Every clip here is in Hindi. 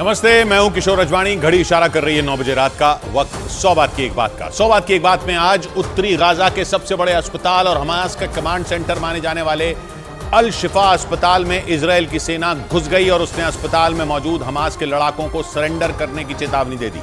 नमस्ते, मैं हूं किशोर रजवानी। घड़ी इशारा कर रही है 9 बजे रात का। वक्त 100 बात की एक बात का। 100 बात की एक बात में आज उत्तरी गाजा के सबसे बड़े अस्पताल और हमास का कमांड सेंटर माने जाने वाले अल शिफा अस्पताल में इजराइल की सेना घुस गई और उसने अस्पताल में मौजूद हमास के लड़ाकों को सरेंडर करने की चेतावनी दे दी।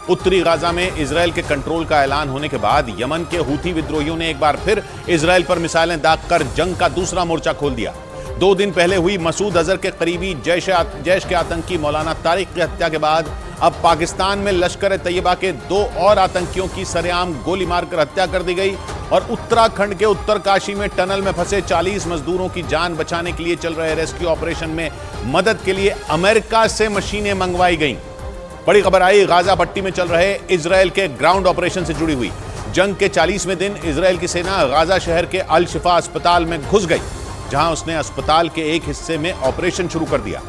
उत्तरी गाजा में इजराइल के कंट्रोल का ऐलान होने के बाद यमन के हूथी विद्रोहियों ने एक बार फिर इजराइल पर मिसाइलें दागकर जंग का दूसरा मोर्चा खोल दिया। 2 दिन पहले हुई मसूद अजहर के करीबी जैश के आतंकी मौलाना तारिक की हत्या के बाद अब पाकिस्तान में लश्कर तैयबा के 2 और आतंकियों की सरेआम गोली मारकर हत्या कर दी गई और उत्तराखंड के उत्तरकाशी में टनल में फंसे 40 मजदूरों की जान बचाने के लिए चल रहे रेस्क्यू ऑपरेशन में मदद के लिए अमेरिका से मशीनें मंगवाई गईं। बड़ी खबर आई गाजा पट्टी में चल रहे इजराइल के ग्राउंड ऑपरेशन से जुड़ी हुई। जंग के 40वें दिन इजराइल की सेना गाजा शहर के अल शिफा अस्पताल में घुस गई, जहां उसने अस्पताल के एक हिस्से में ऑपरेशन शुरू कर दिया।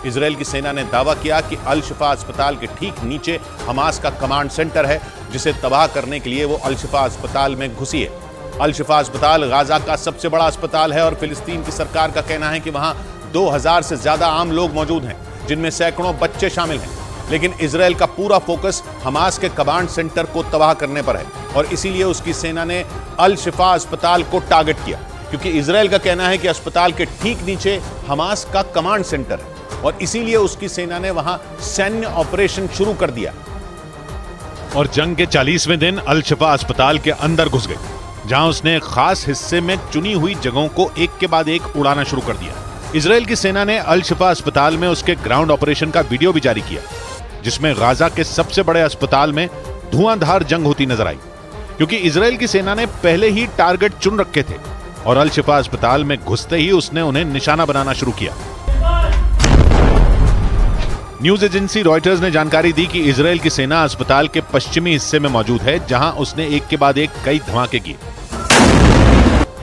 इजराइल की सेना ने दावा किया कि अल शिफा अस्पताल के ठीक नीचे हमास का कमांड सेंटर है, जिसे तबाह करने के लिए वो अल शिफा अस्पताल में घुसी है। अल शिफा अस्पताल गाजा का सबसे बड़ा अस्पताल है और फिलिस्तीन की सरकार का कहना है कि वहां 2000 से ज्यादा आम लोग मौजूद हैं, जिनमें सैकड़ों बच्चे शामिल हैं। लेकिन इजराइल का पूरा फोकस हमास के कमांड सेंटर को तबाह करने पर है और इसीलिए उसकी सेना ने अल शिफा अस्पताल को टारगेट किया, क्योंकि इजराइल का कहना है कि अस्पताल के ठीक नीचे हमास का कमांड सेंटर है और इसीलिए उसकी सेना ने वहां सैन्य ऑपरेशन शुरू कर दिया और जंग के 40वें दिन अल शिफा अस्पताल के अंदर घुस गई, जहां उसने एक खास हिस्से में चुनी हुई जगहों को एक के बाद एक उड़ाना शुरू कर दिया। इजराइल की सेना ने अल शिफा अस्पताल में उसके ग्राउंड ऑपरेशन का वीडियो भी जारी किया, जिसमें गाजा के सबसे बड़े अस्पताल में धुआंधार जंग होती नजर आई, क्योंकि इजराइल की सेना ने पहले ही टारगेट चुन रखे थे और अल शिफा अस्पताल में घुसते ही उसने उन्हें निशाना बनाना शुरू किया। न्यूज एजेंसी रॉयटर्स ने जानकारी दी कि इजराइल की सेना अस्पताल के पश्चिमी हिस्से में मौजूद है, जहां उसने एक के बाद एक कई धमाके किए।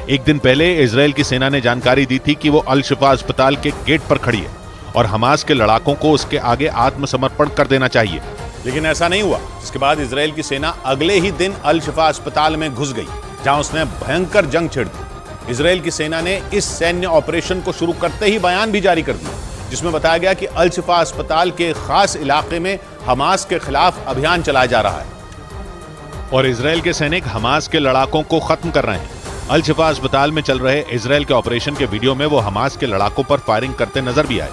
एक दिन पहले इजराइल की सेना ने जानकारी दी थी कि वो अल शिफा अस्पताल के गेट पर खड़ी है और हमास के लड़ाकों को उसके आगे आत्मसमर्पण कर देना चाहिए, लेकिन ऐसा नहीं हुआ। इसके बाद इजराइल की सेना अगले ही दिन अल शिफा अस्पताल में घुस गई, जहां उसने भयंकर जंग छेड़ दी। इजराइल की सेना ने इस सैन्य ऑपरेशन को शुरू करते ही बयान भी जारी कर दिया, जिसमें बताया गया कि अल शिफा अस्पताल के खास इलाके में हमास के खिलाफ अभियान चलाया जा रहा है और इजराइल के सैनिक हमास के लड़ाकों को खत्म कर रहे हैं। अल शिफा अस्पताल में चल रहे इजराइल के ऑपरेशन के वीडियो में वो हमास के लड़ाकों पर फायरिंग करते नजर भी आए।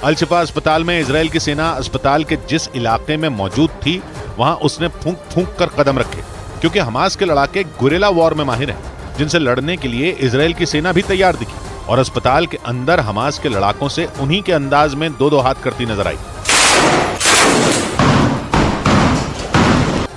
अल शिफा अस्पताल में इजराइल की सेना अस्पताल के जिस इलाके में मौजूद थी, वहां उसने फूंक फूंक कर कदम रखे, क्योंकि हमास के लड़ाके गुरिल्ला वॉर में माहिर हैं, जिनसे लड़ने के लिए इजराइल की सेना भी तैयार दिखी और अस्पताल के अंदर हमास के लड़ाकों से उन्हीं के अंदाज में 2-2 हाथ करती नजर आई।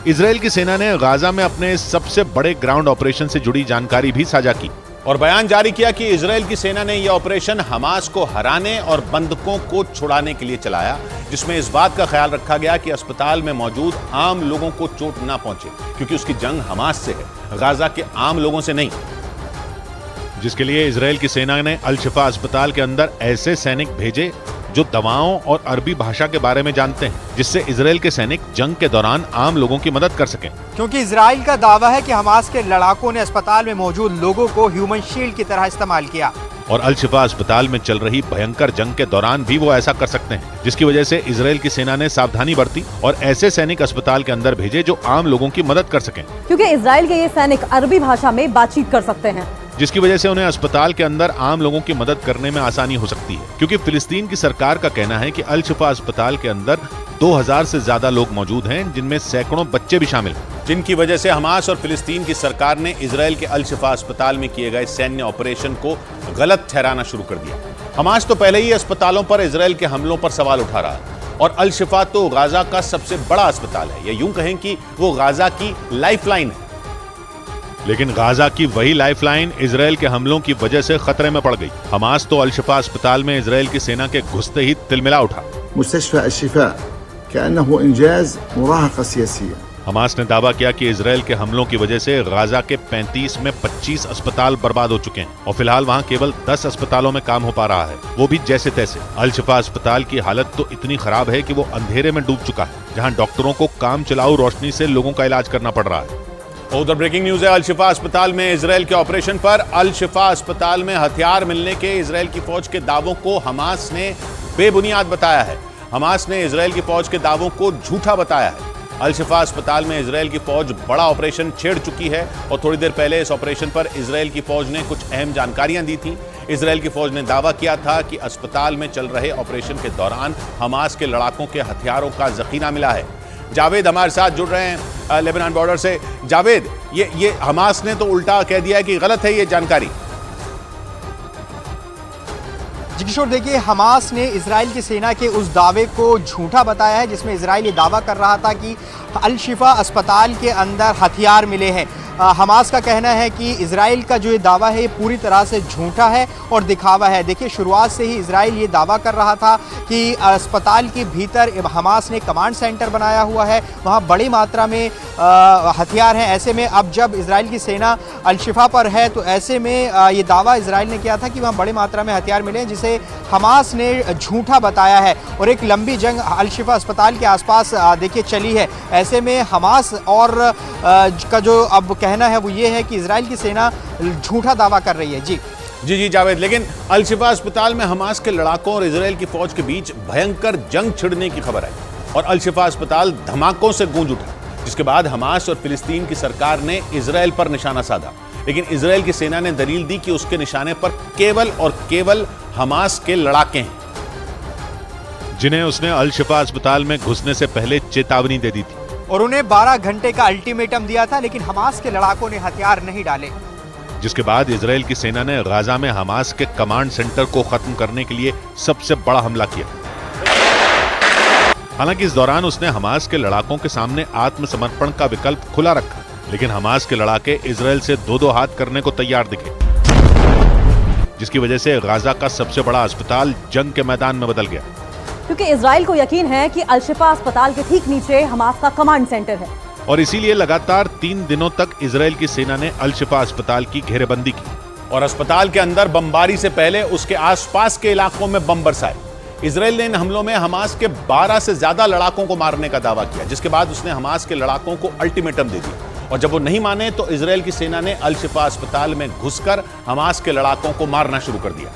इजराइल की सेना ने गाजा में अपने सबसे बड़े ग्राउंड ऑपरेशन से जुड़ी जानकारी भी साझा की और बयान जारी किया कि इजराइल की सेना ने यह ऑपरेशन हमास को हराने और बंधकों को छुड़ाने के लिए चलाया, जिसमें इस बात का ख्याल रखा गया कि अस्पताल में मौजूद आम लोगों को चोट ना पहुंचे, क्योंकि उसकी जंग हमास से है, गाजा के आम लोगों से नहीं। जिसके लिए इजराइल की सेना ने अल शिफा अस्पताल के अंदर ऐसे सैनिक भेजे जो दवाओं और अरबी भाषा के बारे में जानते हैं, जिससे इजराइल के सैनिक जंग के दौरान आम लोगों की मदद कर सकें। क्योंकि इजराइल का दावा है कि हमास के लड़ाकों ने अस्पताल में मौजूद लोगों को ह्यूमन शील्ड की तरह इस्तेमाल किया और अल शिफा अस्पताल में चल रही भयंकर जंग के दौरान भी वो ऐसा कर सकते हैं, जिसकी वजह से इजराइल की सेना ने सावधानी बरती और ऐसे सैनिक अस्पताल के अंदर भेजे जो आम लोगों की मदद कर सकें, क्योंकि इजराइल के ये सैनिक अरबी भाषा में बातचीत कर सकते हैं, जिसकी वजह से उन्हें अस्पताल के अंदर आम लोगों की मदद करने में आसानी हो सकती है। क्योंकि फिलिस्तीन की सरकार का कहना है कि अल शिफा अस्पताल के अंदर 2000 से ज्यादा लोग मौजूद हैं, जिनमें सैकड़ों बच्चे भी शामिल हैं, जिनकी वजह से हमास और फिलिस्तीन की सरकार ने इजराइल के अल शिफा अस्पताल में किए गए सैन्य ऑपरेशन को गलत ठहराना शुरू कर दिया। हमास तो पहले ही अस्पतालों पर इजराइल के हमलों पर सवाल उठा रहा है और अल शिफा तो गाजा का सबसे बड़ा अस्पताल है, या यूं कहें कि वो गाजा की लाइफलाइन है। लेकिन गाजा की वही लाइफलाइन इजराइल के हमलों की वजह से खतरे में पड़ गई। हमास तो अल शिफा अस्पताल में इजराइल की सेना के घुसते ही तिलमिला उठा। मुस्तशफा अल शिफा कअन्नहु इंजाज मुराहका सियासिया। हमास ने दावा किया कि इजराइल के हमलों की वजह से गाजा के 35 में 25 अस्पताल बर्बाद हो चुके हैं और फिलहाल वहां केवल 10 अस्पतालों में काम हो पा रहा है, वो भी जैसे तैसे। अल शिफा अस्पताल की हालत तो इतनी खराब है कि वो अंधेरे में डूब चुका है, जहां डॉक्टरों को काम चलाऊ रोशनी से लोगों का इलाज करना पड़ रहा है। उधर ब्रेकिंग न्यूज है अल शिफा अस्पताल में इजराइल के ऑपरेशन पर। अल शिफा अस्पताल में हथियार मिलने के इजराइल की फौज के दावों को हमास ने बेबुनियाद बताया है। हमास ने इजराइल की फौज के दावों को झूठा बताया है। अल शिफा अस्पताल में इजराइल की फौज बड़ा ऑपरेशन छेड़ चुकी है और थोड़ी देर पहले इस ऑपरेशन पर इजराइल की फौज ने कुछ अहम जानकारियां दी थी। इजराइल की फौज ने दावा किया था कि अस्पताल में चल रहे ऑपरेशन के दौरान हमास के लड़ाकों के हथियारों का जखीरा मिला है। जावेद हमारे साथ जुड़ रहे हैं लेबनान बॉर्डर से। जावेद, ये हमास ने तो उल्टा कह दिया है कि गलत है ये जानकारी। जी किशोर, देखिए, हमास ने इजराइल की सेना के उस दावे को झूठा बताया है जिसमें इजराइल ये दावा कर रहा था कि अल शिफा अस्पताल के अंदर हथियार मिले हैं। हमास का कहना है कि इजराइल का जो ये दावा है ये पूरी तरह से झूठा है और दिखावा है। देखिए, शुरुआत से ही इजराइल ये दावा कर रहा था कि अस्पताल के भीतर हमास ने कमांड सेंटर बनाया हुआ है, वहाँ बड़ी मात्रा में हथियार हैं। ऐसे में अब जब इजराइल की सेना अल शिफा पर है तो ऐसे में ये दावा इजराइल ने किया था कि वहाँ बड़ी मात्रा में हथियार मिले हैं, जिसे हमास ने झूठा बताया है। और एक लंबी जंग अल शिफा अस्पताल के आसपास देखिए चली है। ऐसे में हमास और का जो अब कहना है वो ये है कि इजराइल की सेना झूठा दावा कर रही है। जी जावेद, लेकिन अल शिफा अस्पताल में हमास के लड़ाकों और इजराइल की फौज के बीच भयंकर जंग छिड़ने की खबर है और अल शिफा अस्पताल धमाकों से गूंज उठा, जिसके बाद हमास और फिलिस्तीन की सरकार ने इजराइल पर निशाना साधा। लेकिन इजराइल की सेना ने दलील दी कि उसके निशाने पर केवल और केवल हमास के लड़ाके हैं, जिन्हें उसने अल शिफा अस्पताल में घुसने से पहले चेतावनी दे दी थी और उन्हें 12 घंटे का अल्टीमेटम दिया था, लेकिन हमास के लड़ाकों ने हथियार नहीं डाले। जिसके बाद इजराइल की सेना ने गाजा में हमास के कमांड सेंटर को खत्म करने के लिए सबसे बड़ा हमला किया। हालांकि इस दौरान उसने हमास के लड़ाकों के सामने आत्मसमर्पण का विकल्प खुला रखा, लेकिन हमास के लड़ाके इजराइल से दो हाथ करने को तैयार दिखे, जिसकी वजह से गाजा का सबसे बड़ा अस्पताल जंग के मैदान में बदल गया। क्योंकि इजराइल को यकीन है कि अल शिफा अस्पताल के ठीक नीचे हमास का कमांड सेंटर है और इसीलिए लगातार 3 दिनों तक इजराइल की सेना ने अल शिफा अस्पताल की घेरेबंदी की और अस्पताल के अंदर बमबारी से पहले उसके आसपास के इलाकों में बम बरसाए। इजराइल ने इन हमलों में हमास के 12 से ज्यादा लड़ाकों को मारने का दावा किया, जिसके बाद उसने हमास के लड़ाकों को अल्टीमेटम दे दिया और जब वो नहीं माने तो इजराइल की सेना ने अल शिफा अस्पताल में घुसकर हमास के लड़ाकों को मारना शुरू कर दिया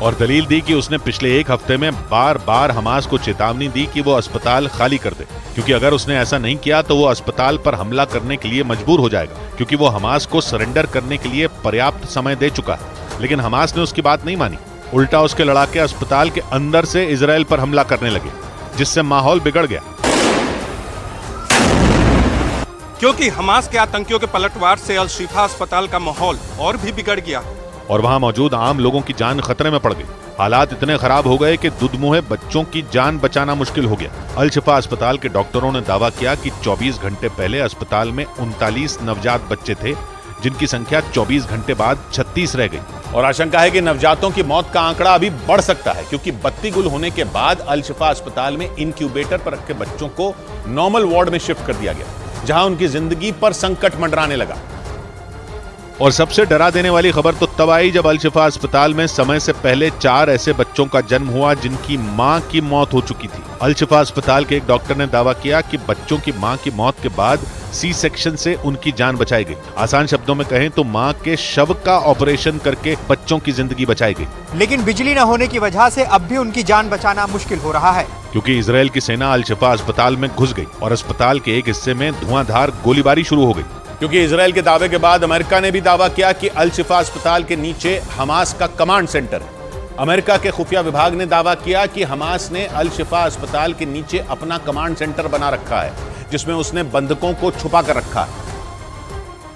और दलील दी कि उसने पिछले 1 हफ्ते में बार बार हमास को चेतावनी दी कि वो अस्पताल खाली कर दे, क्योंकि अगर उसने ऐसा नहीं किया तो वो अस्पताल पर हमला करने के लिए मजबूर हो जाएगा, क्योंकि वो हमास को सरेंडर करने के लिए पर्याप्त समय दे चुका है। लेकिन हमास ने उसकी बात नहीं मानी, उल्टा उसके लड़ाके अस्पताल के अंदर से इजराइल पर हमला करने लगे, जिससे माहौल बिगड़ गया। क्योंकि हमास के आतंकियों के पलटवार से अल शिफा अस्पताल का माहौल और भी बिगड़ गया और वहां मौजूद आम लोगों की जान खतरे में पड़ गई। हालात इतने खराब हो गए कि दुधमुहे बच्चों की जान बचाना मुश्किल हो गया। अल शिफा अस्पताल के डॉक्टरों ने दावा किया कि 24 घंटे पहले अस्पताल में 39 नवजात बच्चे थे, जिनकी संख्या 24 घंटे बाद 36 रह गई और आशंका है कि नवजातों की मौत का आंकड़ा अभी बढ़ सकता है, क्योंकि बत्ती गुल होने के बाद अल शिफा अस्पताल में इंक्यूबेटर पर रखे बच्चों को नॉर्मल वार्ड में शिफ्ट कर दिया गया, जहां उनकी जिंदगी पर संकट मंडराने लगा। और सबसे डरा देने वाली खबर तो तब आई जब अल शिफा अस्पताल में समय से पहले 4 ऐसे बच्चों का जन्म हुआ जिनकी मां की मौत हो चुकी थी। अल शिफा अस्पताल के एक डॉक्टर ने दावा किया कि बच्चों की मां की मौत के बाद सी सेक्शन से उनकी जान बचाई गई। आसान शब्दों में कहें तो मां के शव का ऑपरेशन करके बच्चों की जिंदगी बचाई गई। लेकिन बिजली न होने की वजह से अब भी उनकी जान बचाना मुश्किल हो रहा है, क्योंकि इजराइल की सेना अल शिफा अस्पताल में घुस गई और अस्पताल के एक हिस्से में धुआंधार गोलीबारी शुरू हो गई। क्योंकि इजराइल के दावे के बाद अमेरिका ने भी दावा किया कि अल शिफा अस्पताल के नीचे हमास का कमांड सेंटर है। अमेरिका के खुफिया विभाग ने दावा किया कि हमास ने अल शिफा अस्पताल के नीचे अपना कमांड सेंटर बना रखा है, जिसमें उसने बंधकों को छुपा कर रखा है।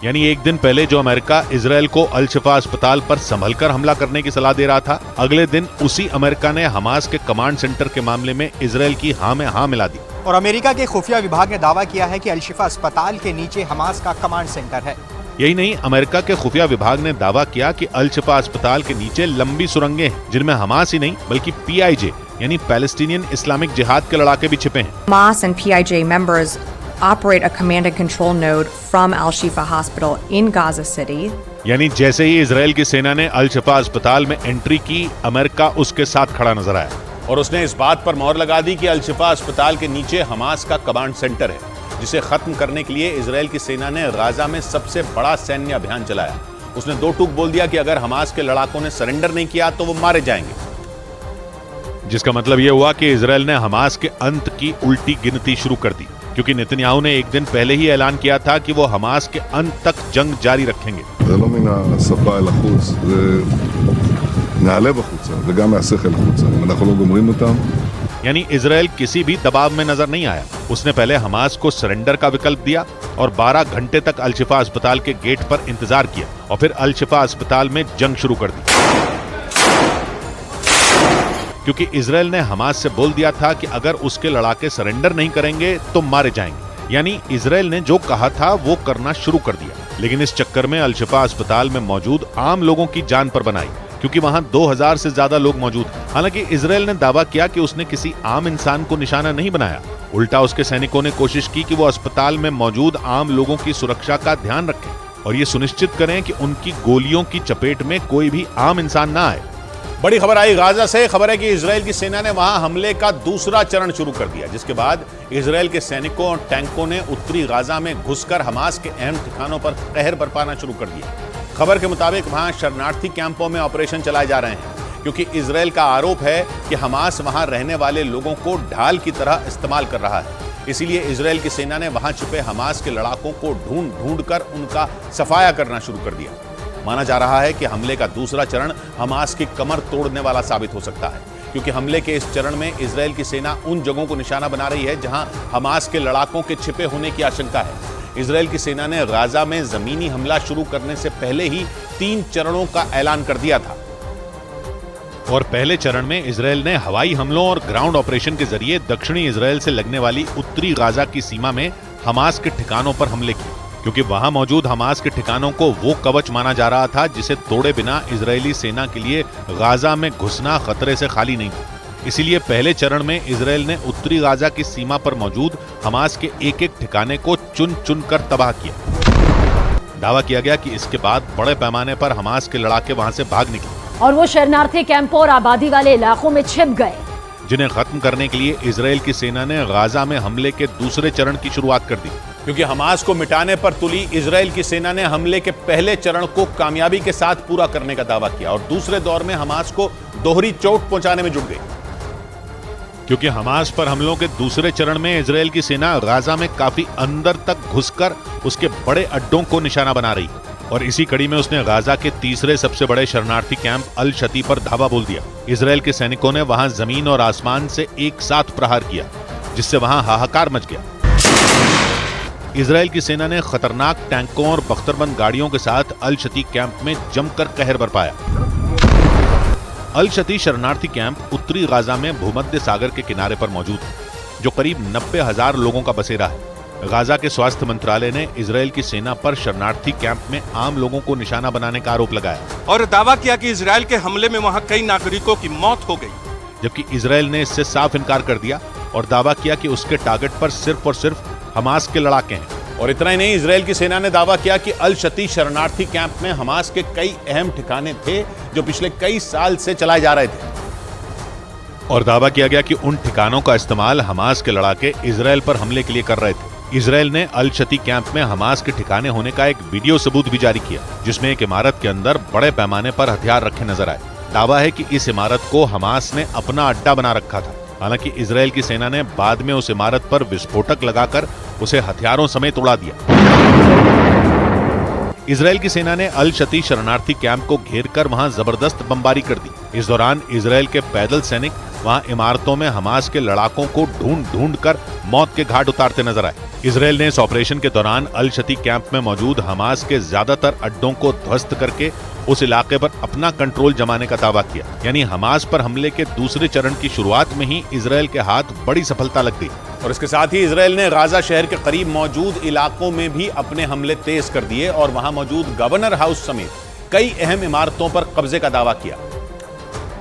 यानी एक दिन पहले जो अमेरिका इजराइल को अल शिफा अस्पताल पर संभलकर हमला करने की सलाह दे रहा था, अगले दिन उसी अमेरिका ने हमास के कमांड सेंटर के मामले में इजराइल की हां में हां मिला दी। और अमेरिका के खुफिया विभाग ने दावा किया है कि अल शिफा अस्पताल के नीचे हमास का कमांड सेंटर है। यही नहीं, अमेरिका के खुफिया विभाग ने दावा किया कि अल शिफा अस्पताल के नीचे लंबी सुरंगें हैं, जिनमें हमास ही नहीं बल्कि PIJ यानी पैलेस्टीनियन इस्लामिक जिहाद के लड़ाके भी छिपे हैं। Hamas and PIJ members operate a command and control node from Al Shifa Hospital in Gaza City. यानी जैसे ही इजराइल की सेना ने अल शिफा अस्पताल में एंट्री की, अमेरिका उसके साथ खड़ा नजर आया और उसने इस बात पर मोहर लगा दी कि अल शिफा अस्पताल के नीचे हमास का कमांड सेंटर है। जिसे खत्म करने के लिए इजराइल की सेना ने गाजा में सबसे बड़ा सैन्य अभियान चलाया। उसने दो टूक बोल दिया कि अगर हमास के लड़ाकों ने सरेंडर नहीं किया तो वो मारे जाएंगे, जिसका मतलब यह हुआ कि इजराइल ने हमास के अंत की उल्टी गिनती शुरू कर दी, क्योंकि नेतन्याहू ने एक दिन पहले ही ऐलान किया था कि वो हमास के अंत तक जंग जारी रखेंगे। זה לא מן השפה אל החוץ, זה נעלה בחוצה וגם מהשכל החוצה. אם אנחנו לא גומרים אותם, यानी इजराइल किसी भी दबाव में नजर नहीं आया। उसने पहले हमास को सरेंडर का विकल्प दिया और 12 घंटे तक अल शिफा अस्पताल के गेट पर इंतजार किया और फिर अल शिफा अस्पताल में जंग शुरू कर दी, क्योंकि इजराइल ने हमास से बोल दिया था कि अगर उसके लड़ाके सरेंडर नहीं करेंगे तो मारे जाएंगे। यानी इजराइल ने जो कहा था वो करना शुरू कर दिया। लेकिन इस चक्कर में अल शिफा अस्पताल में मौजूद आम लोगों की जान पर बनाई, क्योंकि वहां 2000 से ज्यादा लोग मौजूद। हालांकि इजराइल ने दावा किया कि उसने किसी आम इंसान को निशाना नहीं बनाया। उल्टा उसके सैनिकों ने कोशिश की कि वो अस्पताल में मौजूद आम लोगों की सुरक्षा का ध्यान रखें और ये सुनिश्चित करें कि उनकी गोलियों की चपेट में कोई भी आम इंसान ना आए। बड़ी खबर आई गाजा से। खबर है कि इजराइल की सेना ने वहां हमले का दूसरा चरण शुरू कर दिया, जिसके बाद इजराइल के सैनिकों और टैंकों ने उत्तरी गाजा में घुसकर हमास के अहम ठिकानों पर कहर बरपाना शुरू कर दिया। खबर के मुताबिक वहां शरणार्थी कैंपों में ऑपरेशन चलाए जा रहे हैं, क्योंकि इजराइल का आरोप है कि हमास वहां रहने वाले लोगों को ढाल की तरह इस्तेमाल कर रहा है। इसीलिए इजराइल की सेना ने वहां छुपे हमास के लड़ाकों को ढूंढ ढूंढ कर उनका सफाया करना शुरू कर दिया। माना जा रहा है कि हमले का दूसरा चरण हमास की कमर तोड़ने वाला साबित हो सकता है, क्योंकि हमले के इस चरण में इजराइल की सेना उन जगहों को निशाना बना रही है जहां हमास के लड़ाकों के छिपे होने की आशंका है। इजराइल की सेना ने गाजा में जमीनी हमला शुरू करने से पहले ही 3 चरणों का ऐलान कर दिया था। और पहले चरण में इजराइल ने हवाई हमलों और ग्राउंड ऑपरेशन के जरिए दक्षिणी इजराइल से लगने वाली उत्तरी गाजा की सीमा में हमास के ठिकानों पर हमले किए, क्योंकि वहां मौजूद हमास के ठिकानों को वो कवच माना जा रहा था जिसे तोड़े बिना इजरायली सेना के लिए गाजा में घुसना खतरे से खाली नहीं था। इसीलिए पहले चरण में इजराइल ने उत्तरी गाजा की सीमा पर मौजूद हमास के एक एक ठिकाने को चुन चुन कर तबाह किया। दावा किया गया कि इसके बाद बड़े पैमाने पर हमास के लड़ाके वहां से भाग निकले और वो शरणार्थी कैंपों और आबादी वाले इलाकों में छिप गए, जिन्हें खत्म करने के लिए इजराइल की सेना ने गाजा में हमले के दूसरे चरण की शुरुआत कर दी। क्योंकि हमास को मिटाने पर तुली इजराइल की सेना ने हमले के पहले चरण को कामयाबी के साथ पूरा करने का दावा किया और दूसरे दौर में हमास को दोहरी चोट पहुंचाने में जुट गई। क्योंकि हमास पर हमलों के दूसरे चरण में इजराइल की सेना गाजा में काफी अंदर तक घुसकर उसके बड़े अड्डों को निशाना बना रही और इसी कड़ी में उसने गाजा के तीसरे सबसे बड़े शरणार्थी कैंप अल शती पर धावा बोल दिया। इजराइल के सैनिकों ने वहां जमीन और आसमान से एक साथ प्रहार किया, जिससे वहां हाहाकार मच गया। इजराइल की सेना ने खतरनाक टैंकों और बख्तरबंद गाड़ियों के साथ अल शती कैंप में जमकर कहर बरपाया। अल शती शरणार्थी कैंप उत्तरी गाजा में भूमध्य सागर के किनारे पर मौजूद है, जो करीब 90,000 लोगों का बसेरा है। गाजा के स्वास्थ्य मंत्रालय ने इजराइल की सेना पर शरणार्थी कैंप में आम लोगों को निशाना बनाने का आरोप लगाया और दावा किया कि इजराइल के हमले में वहां कई नागरिकों की मौत हो गई, जबकि इजराइल ने इससे साफ इनकार कर दिया और दावा किया कि उसके टारगेट पर सिर्फ और सिर्फ हमास के लड़ाके हैं। और इतना ही नहीं, इजराइल की सेना ने दावा किया कि अल शती शरणार्थी कैंप में हमास के कई अहम ठिकाने थे जो पिछले कई साल से चलाए जा रहे थे और दावा किया गया कि उन ठिकानों का इस्तेमाल हमास के लड़ाके इजराइल पर हमले के लिए कर रहे थे। इजराइल ने अल शती कैंप में हमास के ठिकाने होने का एक वीडियो सबूत भी जारी किया, जिसमें एक इमारत के अंदर बड़े पैमाने पर हथियार रखे नजर आए। दावा है कि इस इमारत को हमास ने अपना अड्डा बना रखा था। हालांकि इजराइल की सेना ने बाद में उस इमारत पर विस्फोटक लगाकर उसे हथियारों समेत उड़ा दिया। इजराइल की सेना ने अल शती शरणार्थी कैंप को घेरकर वहां जबरदस्त बमबारी कर दी। इस दौरान इजराइल के पैदल सैनिक वहां इमारतों में हमास के लड़ाकों को ढूंढ ढूंढ कर मौत के घाट उतारते नजर आए। इजराइल ने इस ऑपरेशन के दौरान अल शती कैंप में मौजूद हमास के ज्यादातर अड्डों को ध्वस्त करके उस इलाके पर अपना कंट्रोल जमाने का दावा किया। यानी हमास पर हमले के दूसरे चरण की शुरुआत में ही इजराइल के हाथ बड़ी सफलता लग गई। और इसके साथ ही इजराइल ने गाजा शहर के करीब मौजूद इलाकों में भी अपने हमले तेज कर दिए और वहां मौजूद गवर्नर हाउस समेत कई अहम इमारतों पर कब्जे का दावा किया।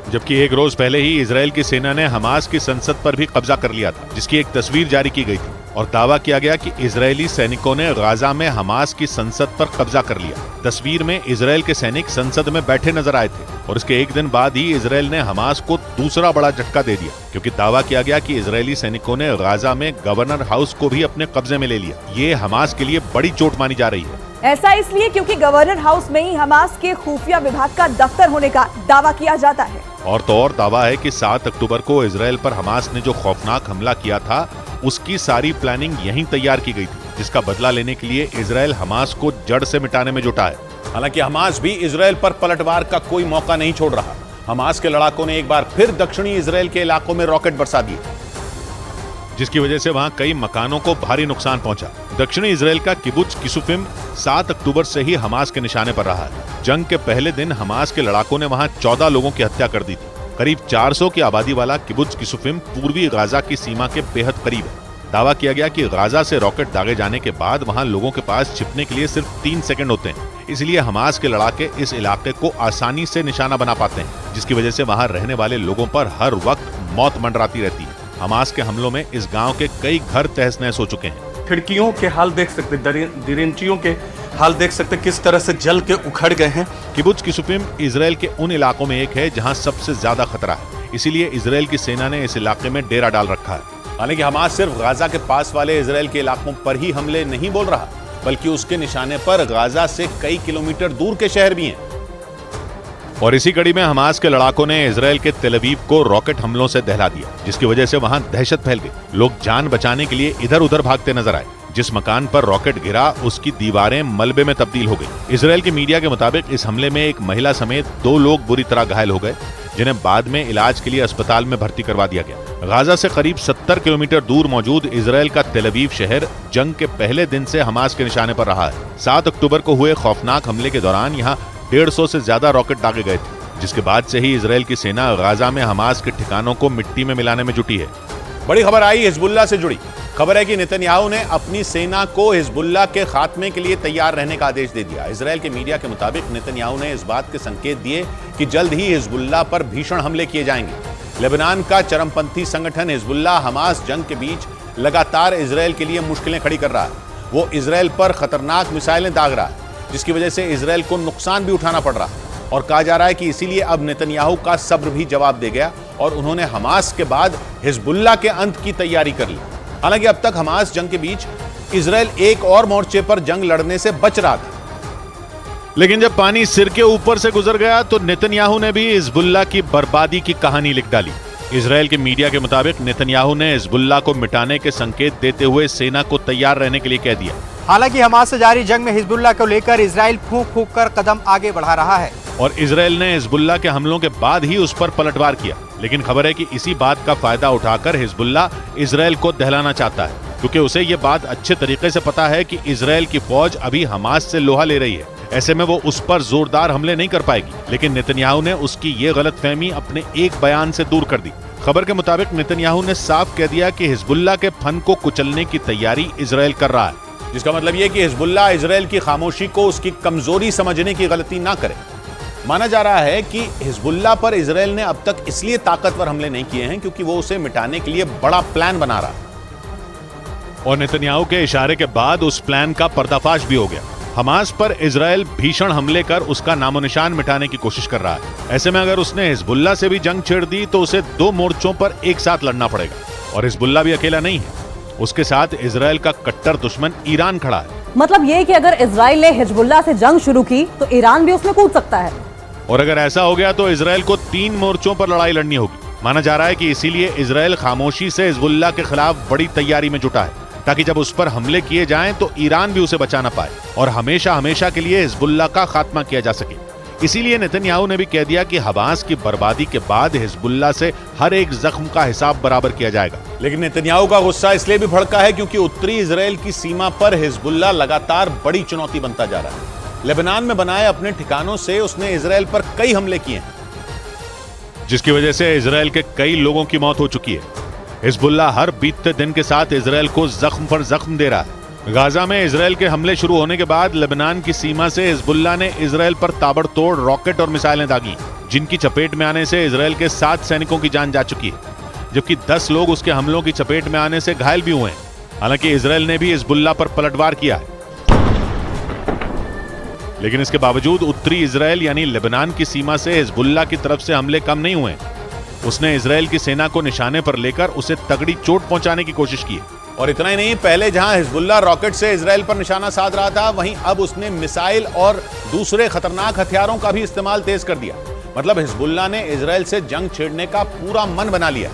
जबकि एक रोज पहले ही इजराइल की सेना ने हमास की संसद पर भी कब्जा कर लिया था, जिसकी एक तस्वीर जारी की गई थी। और दावा किया गया कि इजरायली सैनिकों ने गाजा में हमास की संसद पर कब्जा कर लिया। तस्वीर में इजरायल के सैनिक संसद में बैठे नजर आए थे और इसके एक दिन बाद ही इजरायल ने हमास को दूसरा बड़ा झटका दे दिया, क्योंकि दावा किया गया कि इजरायली सैनिकों ने गाजा में गवर्नर हाउस को भी अपने कब्जे में ले लिया। ये हमास के लिए बड़ी चोट मानी जा रही है। ऐसा इसलिए क्योंकि गवर्नर हाउस में ही हमास के खुफिया विभाग का दफ्तर होने का दावा किया जाता है। और तो और दावा है कि 7 अक्टूबर को इजरायल पर हमास ने जो खौफनाक हमला किया था उसकी सारी प्लानिंग यहीं तैयार की गई थी, जिसका बदला लेने के लिए इजरायल हमास को जड़ से मिटाने में जुटा है। हालांकि हमास भी इजरायल पर पलटवार का कोई मौका नहीं छोड़ रहा। हमास के लड़ाकों ने एक बार फिर दक्षिणी इजरायल के इलाकों में रॉकेट बरसा दिए, जिसकी वजह से वहां कई मकानों को भारी नुकसान पहुंचा। दक्षिणी इजरायल का किबुत्ज किसुफिम 7 अक्टूबर से ही हमास के निशाने पर रहा है। जंग के पहले दिन हमास के लड़ाकों ने वहां 14 लोगों की हत्या कर दी थी। करीब 400 की आबादी वाला किबुत्ज किसुफिम पूर्वी गाजा की सीमा के बेहद करीब है। दावा किया गया कि गाजा से रॉकेट दागे जाने के बाद वहां लोगों के पास छिपने के लिए सिर्फ 3 सेकंड होते हैं, इसलिए हमास के लड़ाके इस इलाके को आसानी से निशाना बना पाते हैं, जिसकी वजह से वहां रहने वाले लोगों पर हर वक्त मौत मंडराती रहती है। हमास के हमलों में इस गांव के कई घर तहस नहस हो चुके हैं। खिड़कियों के हाल देख सकते, दरिंचियों के हाल देख सकते किस तरह से जल के उखड़ गए हैं। किबुत्ज किसुफिम इजरायल के उन इलाकों में एक है जहां सबसे ज्यादा खतरा है, इसीलिए इजरायल की सेना ने इस इलाके में डेरा डाल रखा है। हालांकि हमास सिर्फ गाजा के पास वाले इजरायल के इलाकों पर ही हमले नहीं बोल रहा, बल्कि उसके निशाने पर गाजा से कई किलोमीटर दूर के शहर भी हैं। और इसी कड़ी में हमास के लड़ाकों ने इजरायल के तेल अवीव को रॉकेट हमलों से दहला दिया, जिसकी वजह से वहां दहशत फैल गई। लोग जान बचाने के लिए इधर उधर भागते नजर आए। जिस मकान पर रॉकेट गिरा उसकी दीवारें मलबे में तब्दील हो गई। इजरायल की मीडिया के मुताबिक इस हमले में एक महिला समेत 2 लोग बुरी तरह घायल हो गए, जिन्हें बाद में इलाज के लिए अस्पताल में भर्ती करवा दिया गया। गाजा से करीब 70 किलोमीटर दूर मौजूद इजरायल का तेल अवीव शहर जंग के पहले दिन से हमास के निशाने पर रहा है। 7 अक्टूबर को हुए खौफनाक हमले के दौरान यहाँ 150 से ज्यादा रॉकेट दागे गए थे, जिसके बाद से ही इजरायल की सेना गाजा में हमास के ठिकानों को मिट्टी में मिलाने में जुटी है। बड़ी खबर आई हिजबुल्लाह से जुड़ी। खबर है कि नेतन्याहू ने अपनी सेना को हिजबुल्लाह के खात्मे के लिए तैयार रहने का आदेश दे दिया। इजरायल के मीडिया के मुताबिक नेतन्याहू ने इस बात के संकेत दिए कि जल्द ही हिजबुल्लाह पर भीषण हमले किए जाएंगे। लेबनान का चरमपंथी संगठन हिजबुल्लाह हमास जंग के बीच लगातार इजरायल के लिए मुश्किलें खड़ी कर रहा है। वो इजरायल पर खतरनाक मिसाइलें दाग रहा है, जिसकी वजह से इजरायल को नुकसान भी उठाना पड़ रहा है। और कहा जा रहा है कि इसीलिए अब नेतन्याहू का सब्र भी जवाब दे गया और उन्होंने हमास के बाद हिजबुल्लाह के अंत की तैयारी कर ली। हालांकि अब तक हमास जंग के बीच इजरायल एक और मोर्चे पर जंग लड़ने से बच रहा था, लेकिन जब पानी सिर के ऊपर से गुजर गया तो नेतन्याहू ने भी हिजबुल्लाह की बर्बादी की कहानी लिख डाली। इजरायल के मीडिया के मुताबिक नेतन्याहू ने हिजबुल्लाह को मिटाने के संकेत देते हुए सेना को तैयार रहने के लिए कह दिया। हालांकि हमास से जारी जंग में हिजबुल्लाह को लेकर इजरायल फूंक फूंक कर कदम आगे बढ़ा रहा है और इजरायल ने हिजबुल्लाह के हमलों के बाद ही उस पर पलटवार किया। लेकिन खबर है कि इसी बात का फायदा उठाकर हिजबुल्लाह इजरायल को दहलाना चाहता है, क्योंकि उसे ये बात अच्छे तरीके से पता है कि इजरायल की फौज अभी हमास से लोहा ले रही है। ऐसे में वो उस पर जोरदार हमले नहीं कर पाएगी। लेकिन नेतन्याहू ने उसकी ये गलतफहमी अपने एक बयान से दूर कर दी। खबर के मुताबिक नेतन्याहू ने साफ कह दिया कि हिजबुल्लाह के फन को कुचलने की तैयारी इजरायल कर रहा है, जिसका मतलब यह कि हिजबुल्लाह इजरायल की खामोशी को उसकी कमजोरी समझने की गलती ना करे। माना जा रहा है कि हिजबुल्लाह पर इजरायल ने अब तक इसलिए ताकतवर हमले नहीं किए हैं क्योंकि वो उसे मिटाने के लिए बड़ा प्लान बना रहा है। और नेतन्याहू के इशारे के बाद उस प्लान का पर्दाफाश भी हो गया। हमास पर इजरायल भीषण हमले कर उसका नामो निशान मिटाने की कोशिश कर रहा है। ऐसे में अगर उसने हिजबुल्लाह से भी जंग छेड़ दी तो उसे 2 मोर्चों पर एक साथ लड़ना पड़ेगा। और हिजबुल्लाह भी अकेला नहीं है, उसके साथ इजरायल का कट्टर दुश्मन ईरान खड़ा है। मतलब ये कि अगर इजराइल ने हिजबुल्लाह से जंग शुरू की तो ईरान भी उसमें कूद सकता है। और अगर ऐसा हो गया तो इजरायल को 3 मोर्चों पर लड़ाई लड़नी होगी। माना जा रहा है कि इसीलिए इजरायल खामोशी से हिजबुल्लाह के खिलाफ बड़ी तैयारी में जुटा है, ताकि जब उस पर हमले किए जाएं तो ईरान भी उसे बचा ना पाए और हमेशा हमेशा के लिए हिजबुल्लाह का खात्मा किया जा सके। इसीलिए नेतन्याहू ने भी कह दिया कि हमास की बर्बादी के बाद हिजबुल्लाह से हर एक जख्म का हिसाब बराबर किया जाएगा। लेकिन नेतन्याहू का गुस्सा इसलिए भी भड़का है क्योंकि उत्तरी इजरायल की सीमा पर हिजबुल्लाह लगातार बड़ी चुनौती बनता जा रहा है। लेबनान में बनाए अपने ठिकानों से उसने इजरायल पर कई हमले किए हैं, जिसकी वजह से इजरायल के कई लोगों की मौत हो चुकी है। हिजबुल्लाह हर बीतते दिन के साथ इजरायल को जख्म पर जख्म दे रहा है। गाजा में इजरायल के हमले शुरू होने के बाद लेबनान की सीमा से हिजबुल्लाह ने इजरायल पर ताबड़तोड़ रॉकेट और मिसाइलें दागी, जिनकी चपेट में आने से इजरायल के 7 सैनिकों की जान जा चुकी है, जबकि 10 लोग उसके हमलों की चपेट में आने से घायल भी हुए हैं। हालांकि इजराइल ने भी हिजबुल्लाह पर पलटवार किया है, लेकिन इसके बावजूद उत्तरी इजराइल यानी लेबनान की सीमा से हिजबुल्लाह की तरफ से हमले कम नहीं हुए। उसने इजराइल की सेना को निशाने पर लेकर उसे तगड़ी चोट पहुंचाने की कोशिश की है। और इतना ही नहीं, पहले जहां हिजबुल्लाह रॉकेट से इजराइल पर निशाना साध रहा था, वहीं अब उसने मिसाइल और दूसरे खतरनाक हथियारों का भी इस्तेमाल तेज कर दिया। मतलब हिजबुल्लाह ने इजराइल से जंग छेड़ने का पूरा मन बना लिया,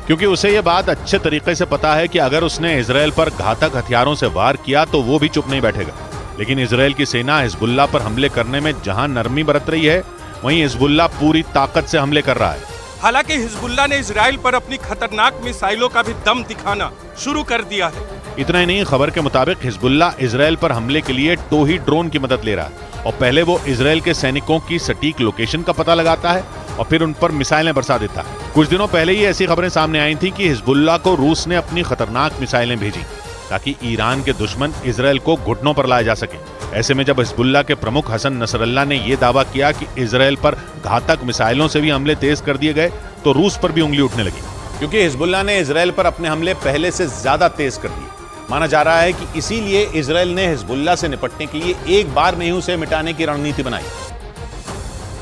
क्योंकि उसे यह बात अच्छे तरीके से पता है कि अगर उसने इजराइल पर घातक हथियारों से वार किया तो वो भी चुप नहीं बैठेगा। लेकिन इजराइल की सेना हिजबुल्लाह पर हमले करने में जहां नरमी बरत रही है, वहीं हिजबुल्लाह पूरी ताकत से हमले कर रहा है। हालांकि हिजबुल्लाह ने इजराइल पर अपनी खतरनाक मिसाइलों का भी दम दिखाना शुरू कर दिया है। इतना ही नहीं, खबर के मुताबिक हिजबुल्लाह इजराइल पर हमले के लिए टोही ड्रोन की मदद ले रहा है और पहले वो इजराइल के सैनिकों की सटीक लोकेशन का पता लगाता है और फिर उन पर मिसाइलें बरसा देता है। कुछ दिनों पहले ही ऐसी खबरें सामने आई थी कि हिजबुल्लाह को रूस ने अपनी खतरनाक मिसाइलें भेजी ताकि ईरान के दुश्मन इजराइल को घुटनों पर लाया जा सके। ऐसे में जब हिजबुल्लाह के प्रमुख हसन नसरल्लाह ने यह दावा किया कि इजराइल पर घातक मिसाइलों से भी हमले तेज कर दिए गए, तो रूस पर भी उंगली उठने लगी, क्योंकि हिजबुल्लाह ने इजराइल पर अपने हमले पहले से ज्यादा तेज कर दिए। माना जा रहा है कि इसीलिए इजराइल ने हिजबुल्लाह से निपटने के लिए एक बार में ही उसे मिटाने की रणनीति बनाई।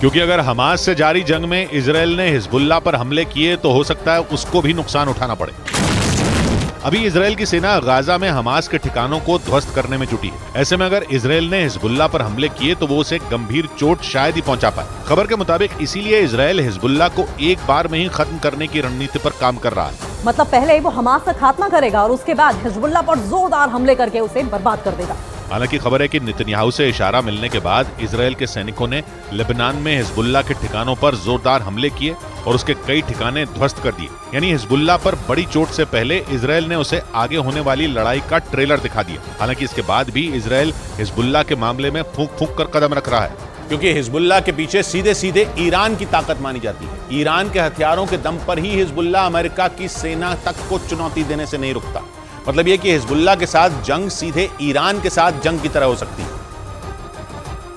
क्योंकि अगर हमास से जारी जंग में इजराइल ने हिजबुल्लाह पर हमले किए तो हो सकता है उसको भी नुकसान उठाना पड़े। अभी इजराइल की सेना गाजा में हमास के ठिकानों को ध्वस्त करने में जुटी है। ऐसे में अगर इजराइल ने हिजबुल्लाह पर हमले किए तो वो उसे गंभीर चोट शायद ही पहुंचा पाए। खबर के मुताबिक इसीलिए इजराइल हिजबुल्लाह को एक बार में ही खत्म करने की रणनीति पर काम कर रहा है। मतलब पहले वो हमास का खात्मा करेगा और उसके बाद हिजबुल्लाह पर जोरदार हमले करके उसे बर्बाद कर देगा। हालांकि खबर है कि नेतन्याहू से इशारा मिलने के बाद इजराइल के सैनिकों ने लेबनान में हिजबुल्लाह के ठिकानों पर जोरदार हमले किए और उसके कई ठिकाने ध्वस्त कर दिए। यानी हिजबुल्लाह पर बड़ी चोट से पहले इजराइल ने उसे आगे होने वाली लड़ाई का ट्रेलर दिखा दिया। हालांकि इसके बाद भी इजराइल हिजबुल्लाह के मामले में फूंक फूंक कर कदम रख रहा है, क्योंकि हिजबुल्लाह के पीछे सीधे सीधे ईरान की ताकत मानी जाती है। ईरान के हथियारों के दम पर ही हिजबुल्लाह अमेरिका की सेना तक को चुनौती देने से नहीं रुकता। मतलब यह कि हिजबुल्लाह के साथ जंग सीधे ईरान के साथ जंग की तरह हो सकती है।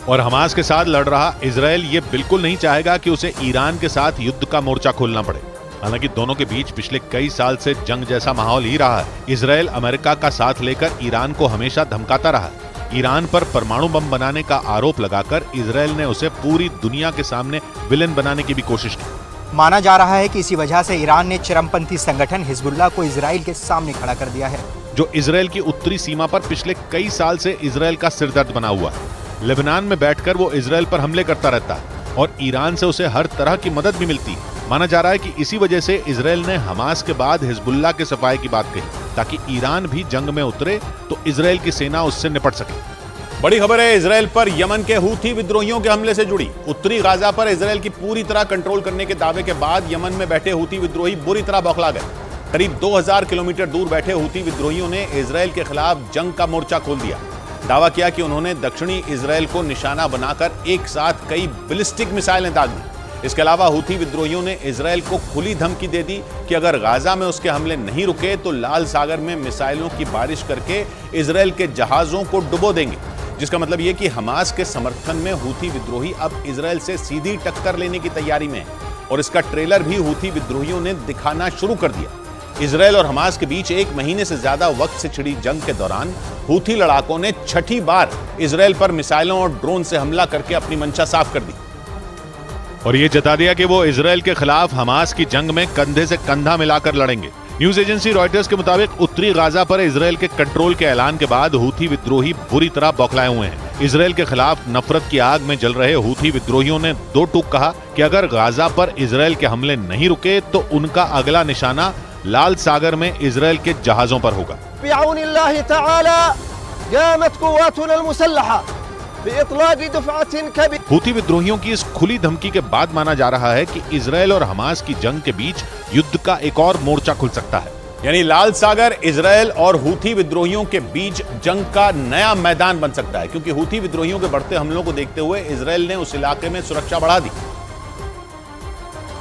और हमास के साथ लड़ रहा इजराइल ये बिल्कुल नहीं चाहेगा कि उसे ईरान के साथ युद्ध का मोर्चा खोलना पड़े। हालांकि दोनों के बीच पिछले कई साल से जंग जैसा माहौल ही रहा है। इजराइल अमेरिका का साथ लेकर ईरान को हमेशा धमकाता रहा है। ईरान पर परमाणु बम बनाने का आरोप लगाकर इजराइल ने उसे पूरी दुनिया के सामने विलेन बनाने की भी कोशिश की। माना जा रहा है कि इसी वजह से ईरान ने चरमपंथी संगठन हिजबुल्लाह को इजराइल के सामने खड़ा कर दिया है, जो इजराइल की उत्तरी सीमा पर पिछले कई साल से इजराइल का सिरदर्द बना हुआ है। लेबनान में बैठकर वो इजराइल पर हमले करता रहता है और ईरान से उसे हर तरह की मदद भी मिलती है। माना जा रहा है कि इसी वजह से इजराइल ने हमास के बाद हिजबुल्लाह के सफाए की बात कही, ताकि ईरान भी जंग में उतरे तो इजराइल की सेना उससे निपट सके। बड़ी खबर है इजराइल पर यमन के हूथी विद्रोहियों के हमले से जुड़ी। उत्तरी गाजा पर इजराइल की पूरी तरह कंट्रोल करने के दावे के बाद यमन में बैठे हूथी विद्रोही बुरी तरह बौखला गए। करीब 2000 किलोमीटर दूर बैठे हूथी विद्रोहियों ने इजराइल के खिलाफ जंग का मोर्चा खोल दिया। दावा किया कि उन्होंने दक्षिणी इजराइल को निशाना बनाकर एक साथ कई बैलिस्टिक मिसाइलें दाग दी। इसके अलावा हूथी विद्रोहियों ने इजराइल को खुली धमकी दे दी कि अगर गाजा में उसके हमले नहीं रुके तो लाल सागर में मिसाइलों की बारिश करके इजराइल के जहाजों को डुबो देंगे। जिसका मतलब यह कि हमास के समर्थन में हूथी विद्रोही अब इजराइल से सीधी टक्कर लेने की तैयारी में है और इसका ट्रेलर भी हूथी विद्रोहियों ने दिखाना शुरू कर दिया। इजराइल और हमास के बीच एक महीने से ज्यादा वक्त से छिड़ी जंग के दौरान हूथी लड़ाकों ने छठी बार इजराइल पर मिसाइलों और ड्रोन से हमला करके अपनी मंशा साफ कर दी और ये जता दिया कि वो इजराइल के खिलाफ हमास की जंग में कंधे से कंधा मिलाकर लड़ेंगे। न्यूज एजेंसी रॉयटर्स के मुताबिक उत्तरी गाजा पर इजराइल के कंट्रोल के ऐलान के बाद हूथी विद्रोही बुरी तरह बौखलाए हुए हैं। इजराइल के खिलाफ नफरत की आग में जल रहे हूथी विद्रोहियों ने दो टूक कहा कि अगर गाजा पर इजराइल के हमले नहीं रुके तो उनका अगला निशाना लाल सागर में इजराइल के जहाजों पर होगा। हूथी विद्रोहियों की इस खुली धमकी के बाद माना जा रहा है कि इजराइल और हमास की जंग के बीच युद्ध का एक और मोर्चा खुल सकता है। यानी लाल सागर इजराइल और हूथी विद्रोहियों के बीच जंग का नया मैदान बन सकता है, क्योंकि हूथी विद्रोहियों के बढ़ते हमलों को देखते हुए इजराइल ने उस इलाके में सुरक्षा बढ़ा दी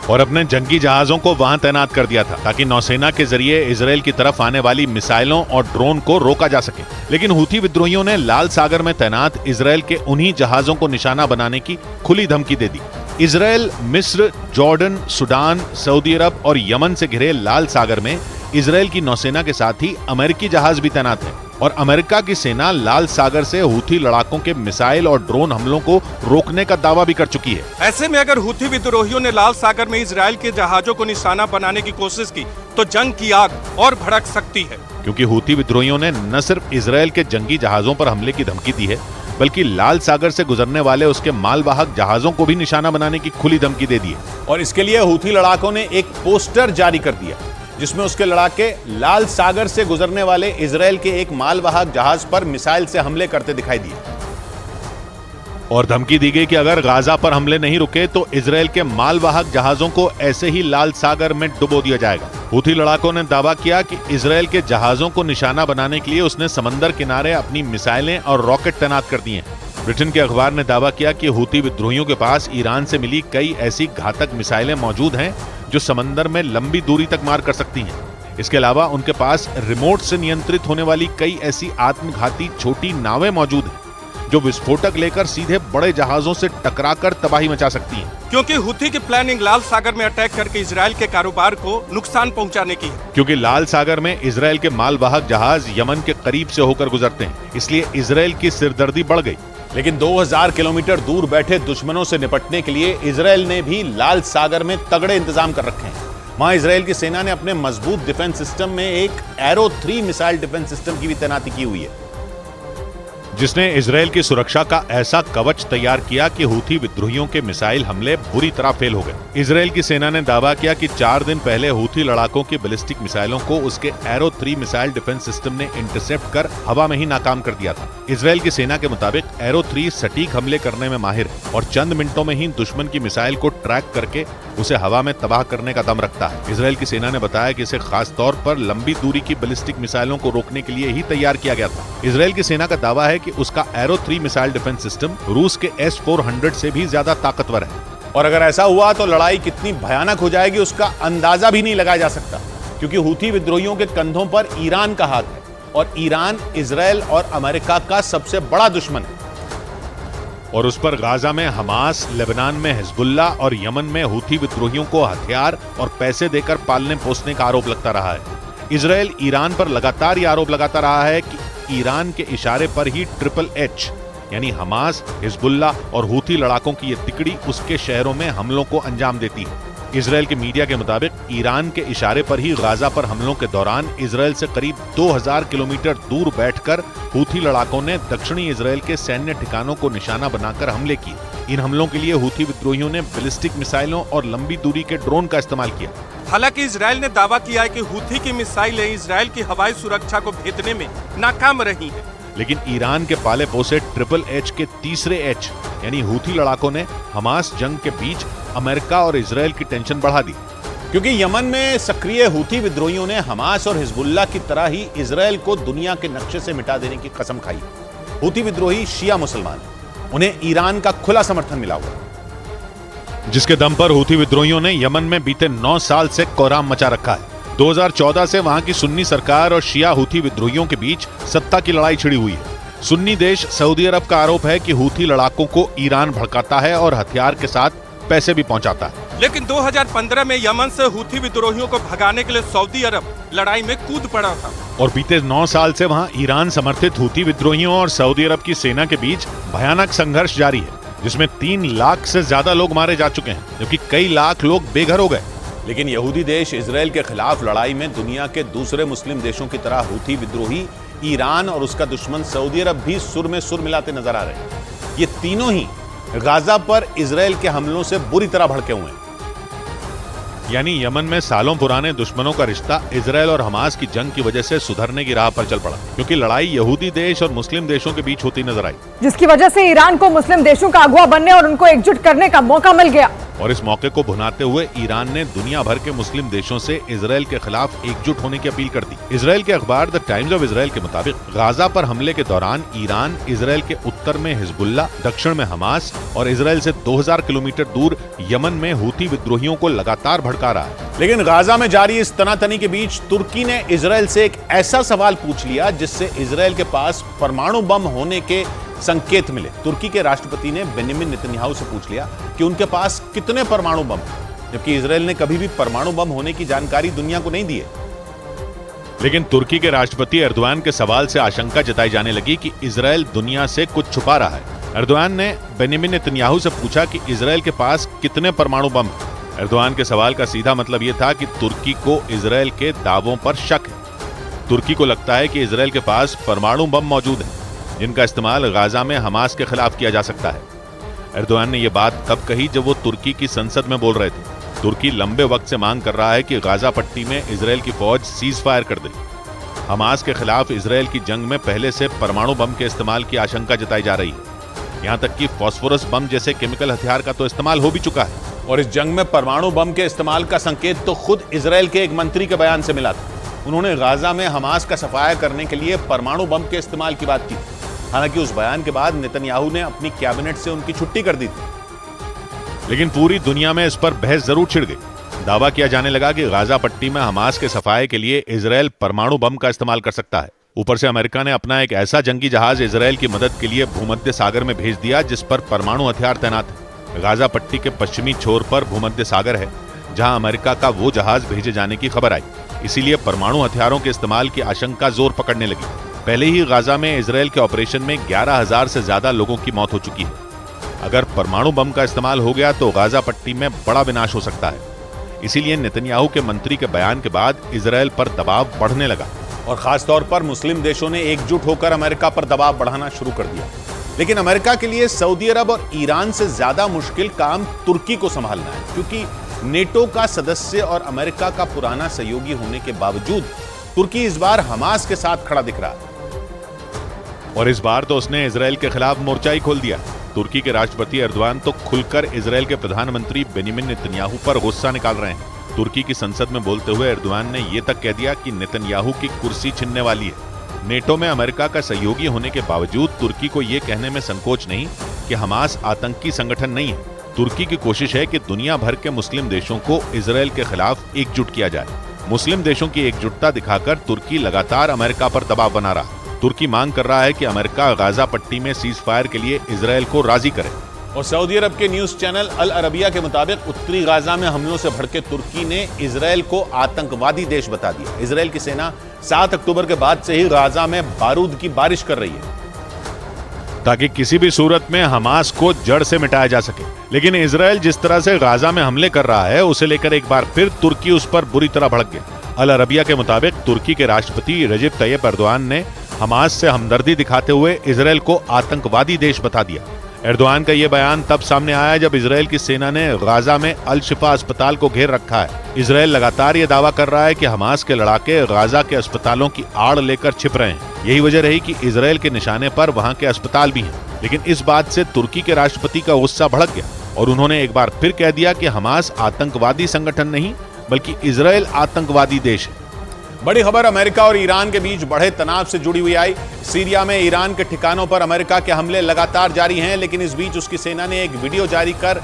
और अपने जंगी जहाजों को वहां तैनात कर दिया था ताकि नौसेना के जरिए इजराइल की तरफ आने वाली मिसाइलों और ड्रोन को रोका जा सके। लेकिन हूथी विद्रोहियों ने लाल सागर में तैनात इजराइल के उन्हीं जहाजों को निशाना बनाने की खुली धमकी दे दी। इजराइल, मिस्र, जॉर्डन, सूडान, सऊदी अरब और यमन से घिरे लाल सागर में इसराइल की नौसेना के साथ ही अमेरिकी जहाज भी तैनात हैं और अमेरिका की सेना लाल सागर से हूथी लड़ाकों के मिसाइल और ड्रोन हमलों को रोकने का दावा भी कर चुकी है। ऐसे में अगर हूथी विद्रोहियों ने लाल सागर में इजराइल के जहाजों को निशाना बनाने की कोशिश की तो जंग की आग और भड़क सकती है, क्योंकि हूथी विद्रोहियों ने न सिर्फ इसराइल के जंगी जहाजों पर हमले की धमकी दी है, बल्कि लाल सागर से गुजरने वाले उसके मालवाहक जहाजों को भी निशाना बनाने की खुली धमकी दे दी है। और इसके लिए हूथी लड़ाकों ने एक पोस्टर जारी कर दिया जिसमें उसके लड़ाके लाल सागर से गुजरने वाले इजराइल के एक मालवाहक जहाज पर मिसाइल से हमले करते दिखाई दिए और धमकी दी गई कि अगर गाजा पर हमले नहीं रुके तो इजराइल के मालवाहक जहाजों को ऐसे ही लाल सागर में डुबो दिया जाएगा। हूथी लड़ाकों ने दावा किया कि इजराइल के जहाजों को निशाना बनाने के लिए उसने समंदर किनारे अपनी मिसाइलें और रॉकेट तैनात कर दिए हैं। ब्रिटेन के अखबार ने दावा किया कि हूथी विद्रोहियों के पास ईरान से मिली कई ऐसी घातक मिसाइलें मौजूद हैं जो समंदर में लंबी दूरी तक मार कर सकती हैं। इसके अलावा उनके पास रिमोट से नियंत्रित होने वाली कई ऐसी आत्मघाती छोटी नावें मौजूद हैं जो विस्फोटक लेकर सीधे बड़े जहाजों से टकराकर तबाही मचा सकती हैं। क्योंकि हूथी की प्लानिंग लाल सागर में अटैक करके इजराइल के कारोबार को नुकसान पहुंचाने की है। क्योंकि लाल सागर में इजराइल के मालवाहक जहाज यमन के करीब से होकर गुजरते हैं, इसलिए इजराइल की सिरदर्दी बढ़ गई। लेकिन 2000 किलोमीटर दूर बैठे दुश्मनों से निपटने के लिए इजराइल ने भी लाल सागर में तगड़े इंतजाम कर रखे हैं। वहां इजराइल की सेना ने अपने मजबूत डिफेंस सिस्टम में एक एरो 3 मिसाइल डिफेंस सिस्टम की भी तैनाती की हुई है, जिसने इजराइल की सुरक्षा का ऐसा कवच तैयार किया कि हूथी विद्रोहियों के मिसाइल हमले बुरी तरह फेल हो गए। इजराइल की सेना ने दावा किया कि 4 दिन पहले हूथी लड़ाकों की बैलिस्टिक मिसाइलों को उसके एरो 3 मिसाइल डिफेंस सिस्टम ने इंटरसेप्ट कर हवा में ही नाकाम कर दिया था। इजराइल की सेना के मुताबिक एरो 3 सटीक हमले करने में माहिर है और चंद मिनटों में ही दुश्मन की मिसाइल को ट्रैक करके उसे हवा में तबाह करने का दम रखता है। इजराइल की सेना ने बताया कि इसे खास तौर पर लंबी दूरी की बैलिस्टिक मिसाइलों को रोकने के लिए ही तैयार किया गया था। इजराइल की सेना का दावा है कि उसका एरो 3 मिसाइल डिफेंस सिस्टम रूस के S-400 से भी ज्यादा ताकतवर है। और अगर ऐसा हुआ तो लड़ाई कितनी भयानक हो जाएगी उसका अंदाजा भी नहीं लगाया जा सकता, क्योंकि हूथी विद्रोहियों के कंधों पर ईरान का हाथ है और ईरान इजराइल और अमेरिका का सबसे बड़ा दुश्मन है। और उस पर गाजा में हमास, लेबनान में हिजबुल्ला और यमन में हूथी विद्रोहियों को हथियार और पैसे देकर पालने पोसने का आरोप लगता रहा है। इजराइल ईरान पर लगातार ये आरोप लगाता रहा है कि ईरान के इशारे पर ही HHH यानी हमास, हिजबुल्ला और हूथी लड़ाकों की ये तिकड़ी उसके शहरों में हमलों को अंजाम देती है। इजराइल के मीडिया के मुताबिक ईरान के इशारे पर ही गाजा पर हमलों के दौरान इजराइल से करीब 2000 किलोमीटर दूर बैठकर हूथी लड़ाकों ने दक्षिणी इजराइल के सैन्य ठिकानों को निशाना बनाकर हमले किए। इन हमलों के लिए हूथी विद्रोहियों ने बैलिस्टिक मिसाइलों और लंबी दूरी के ड्रोन का इस्तेमाल किया। हालांकि इजराइल ने दावा किया है कि हूथी की मिसाइलें इजराइल की हवाई सुरक्षा को भेदने में नाकाम रही हैं। लेकिन ईरान के पाले पोसे HHH के तीसरे H यानी हूथी लड़ाकों ने हमास जंग के बीच अमेरिका और इजराइल की टेंशन बढ़ा दी, क्योंकि यमन में सक्रिय हूथी विद्रोहियों ने हमास और हिजबुल्ला की तरह ही इजराइल को दुनिया के नक्शे से मिटा देने की कसम खाई। हूथी विद्रोही शिया मुसलमान हैं, उन्हें ईरान का खुला समर्थन मिला हुआ है, जिसके दम पर हूथी विद्रोहियों ने यमन में बीते 9 साल से कोहराम मचा रखा है। 2014 से वहां की सुन्नी सरकार और शिया हूथी विद्रोहियों के बीच सत्ता की लड़ाई छिड़ी हुई है। सुन्नी देश सऊदी अरब का आरोप है कि हूथी लड़ाकों को ईरान भड़काता है और हथियार के साथ पैसे भी पहुंचाता है। लेकिन 2015 में यमन से हूथी विद्रोहियों को भगाने के लिए सऊदी अरब लड़ाई में कूद पड़ा था और बीते 9 साल से वहां ईरान समर्थित हूथी विद्रोहियों और सऊदी अरब की सेना के बीच भयानक संघर्ष जारी है, जिसमें 3 लाख से ज्यादा लोग मारे जा चुके हैं, जबकि कई लाख लोग बेघर हो गए। लेकिन यहूदी देश इजराइल के खिलाफ लड़ाई में दुनिया के दूसरे मुस्लिम देशों की तरह हूथी विद्रोही ईरान और उसका दुश्मन सऊदी अरब भी सुर में सुर मिलाते नजर आ रहे हैं। ये तीनों ही गाजा पर इजराइल के हमलों से बुरी तरह भड़के हुए हैं। यानी यमन में सालों पुराने दुश्मनों का रिश्ता इजराइल और हमास की जंग की वजह से सुधरने की राह पर चल पड़ा, क्योंकि लड़ाई यहूदी देश और मुस्लिम देशों के बीच होती नजर आई, जिसकी वजह से ईरान को मुस्लिम देशों का अगुवा बनने और उनको एकजुट करने का मौका मिल गया। और इस मौके को भुनाते हुए ईरान ने दुनिया भर के मुस्लिम देशों से इजराइल के खिलाफ एकजुट होने की अपील कर दी। इजराइल के अखबार द टाइम्स ऑफ इजराइल के मुताबिक गाजा पर हमले के दौरान ईरान इजराइल के उत्तर में हिजबुल्ला, दक्षिण में हमास और इजराइल से 2000 किलोमीटर दूर यमन में हूथी विद्रोहियों को लगातार भड़का रहा है। लेकिन गाजा में जारी इस तनातनी के बीच तुर्की ने इजराइल से एक ऐसा सवाल पूछ लिया जिससे इजराइल के पास परमाणु बम होने के संकेत मिले। तुर्की के राष्ट्रपति ने बेंजामिन नेतन्याहू से पूछ लिया कि उनके पास कितने परमाणु बम हैं, जबकि इजराइल ने कभी भी परमाणु बम होने की जानकारी दुनिया को नहीं दी है। लेकिन तुर्की के राष्ट्रपति एर्दोआन के सवाल से आशंका जताई जाने लगी कि इजरायल दुनिया से कुछ छुपा रहा है। एर्दोआन ने बेंयामिन नेतन्याहू से पूछा कि इजरायल के पास कितने परमाणु बम हैं। एर्दोआन के सवाल का सीधा मतलब यह था कि तुर्की को इजरायल के दावों पर शक है। तुर्की को लगता है कि इजरायल के पास परमाणु बम मौजूद हैं, जिनका इस्तेमाल गाजा में हमास के खिलाफ किया जा सकता है। एर्दोआन ने यह बात तब कही जब वो तुर्की की संसद में बोल रहे थे। तुर्की लंबे वक्त से मांग कर रहा है कि गाजा पट्टी में इजरायल की फौज सीज फायर कर दे। हमास के खिलाफ इजरायल की जंग में पहले से परमाणु बम के इस्तेमाल की आशंका जताई जा रही है। यहाँ तक कि फास्फोरस बम जैसे केमिकल हथियार का तो इस्तेमाल हो भी चुका है। और इस जंग में परमाणु बम के इस्तेमाल का संकेत तो खुद इजरायल के एक मंत्री के बयान से मिला था। उन्होंने गाजा में हमास का सफाया करने के लिए परमाणु बम के इस्तेमाल की बात की थी। हालांकि उस बयान के बाद नेतन्याहू ने अपनी कैबिनेट से उनकी छुट्टी कर दी थी। लेकिन पूरी दुनिया में इस पर बहस जरूर छिड़ गई। दावा किया जाने लगा कि गाजा पट्टी में हमास के सफाये के लिए इजरायल परमाणु बम का इस्तेमाल कर सकता है। ऊपर से अमेरिका ने अपना एक ऐसा जंगी जहाज इजरायल की मदद के लिए भूमध्य सागर में भेज दिया जिस पर परमाणु हथियार तैनात है। गाजा पट्टी के पश्चिमी छोर पर भूमध्य सागर है, जहां अमेरिका का वो जहाज भेजे जाने की खबर आई। इसीलिए परमाणु हथियारों के इस्तेमाल की आशंका जोर पकड़ने लगी। पहले ही गाजा में इजरायल के ऑपरेशन में 11,000 से ज्यादा लोगों की मौत हो चुकी है। अगर परमाणु बम का इस्तेमाल हो गया तो गाजा पट्टी में बड़ा विनाश हो सकता है। इसीलिए नेतन्याहू के मंत्री के बयान के बाद इजरायल पर दबाव बढ़ने लगा और खासतौर पर मुस्लिम देशों ने एकजुट होकर अमेरिका पर दबाव बढ़ाना शुरू कर दिया। लेकिन अमेरिका के लिए सऊदी अरब और ईरान से ज्यादा मुश्किल काम तुर्की को संभालना है, क्योंकि नेटो का सदस्य और अमेरिका का पुराना सहयोगी होने के बावजूद तुर्की इस बार हमास के साथ खड़ा दिख रहा है। और इस बार तो उसने इजरायल के खिलाफ मोर्चा ही खोल दिया। तुर्की के राष्ट्रपति एर्दोआन तो खुलकर इजरायल के प्रधानमंत्री बेंयामिन नेतन्याहू पर गुस्सा निकाल रहे हैं। तुर्की की संसद में बोलते हुए एर्दोआन ने यह तक कह दिया कि नेतन्याहू की कुर्सी छिनने वाली है। नेटो में अमेरिका का सहयोगी होने के बावजूद तुर्की को यह कहने में संकोच नहीं कि हमास आतंकी संगठन नहीं है। तुर्की की कोशिश है कि दुनिया भर के मुस्लिम देशों को इजरायल के खिलाफ एकजुट किया जाए। मुस्लिम देशों की एकजुटता दिखाकर तुर्की लगातार अमेरिका पर दबाव बना रहा है। तुर्की मांग कर रहा है कि अमेरिका गाजा पट्टी में सीज फायर के लिए इजरायल को राजी करे। और सऊदी अरब के न्यूज चैनल अल अरबिया के मुताबिक उत्तरी गाजा में हमलों से भड़के तुर्की ने इजरायल को आतंकवादी देश बता दिया। इजरायल की सेना 7 अक्टूबर के बाद से ही गाजा में बारूद की बारिश कर रही है ताकि किसी भी सूरत में हमास को जड़ से मिटाया जा सके। लेकिन इजरायल जिस तरह से गाजा में हमले कर रहा है, उसे लेकर एक बार फिर तुर्की उस पर बुरी तरह भड़क गया। अल अरबिया के मुताबिक तुर्की के राष्ट्रपति रजब तैयब एर्दोआन ने हमास से हमदर्दी दिखाते हुए इजरायल को आतंकवादी देश बता दिया। एर्दोआन का यह बयान तब सामने आया जब इजरायल की सेना ने गाजा में अल शिफा अस्पताल को घेर रखा है। इजरायल लगातार यह दावा कर रहा है कि हमास के लड़ाके गाजा के अस्पतालों की आड़ लेकर छिप रहे हैं। यही वजह रही कि इजरायल के निशाने पर वहां के अस्पताल भी हैं। लेकिन इस बात से तुर्की के राष्ट्रपति का गुस्सा भड़क गया और उन्होंने एक बार फिर कह दिया कि हमास आतंकवादी संगठन नहीं बल्कि इजरायल आतंकवादी देश है। बड़ी खबर अमेरिका और ईरान के बीच बढ़े तनाव से जुड़ी हुई आई। सीरिया में ईरान के ठिकानों पर अमेरिका के हमले लगातार जारी हैं, लेकिन इस बीच उसकी सेना ने एक वीडियो जारी कर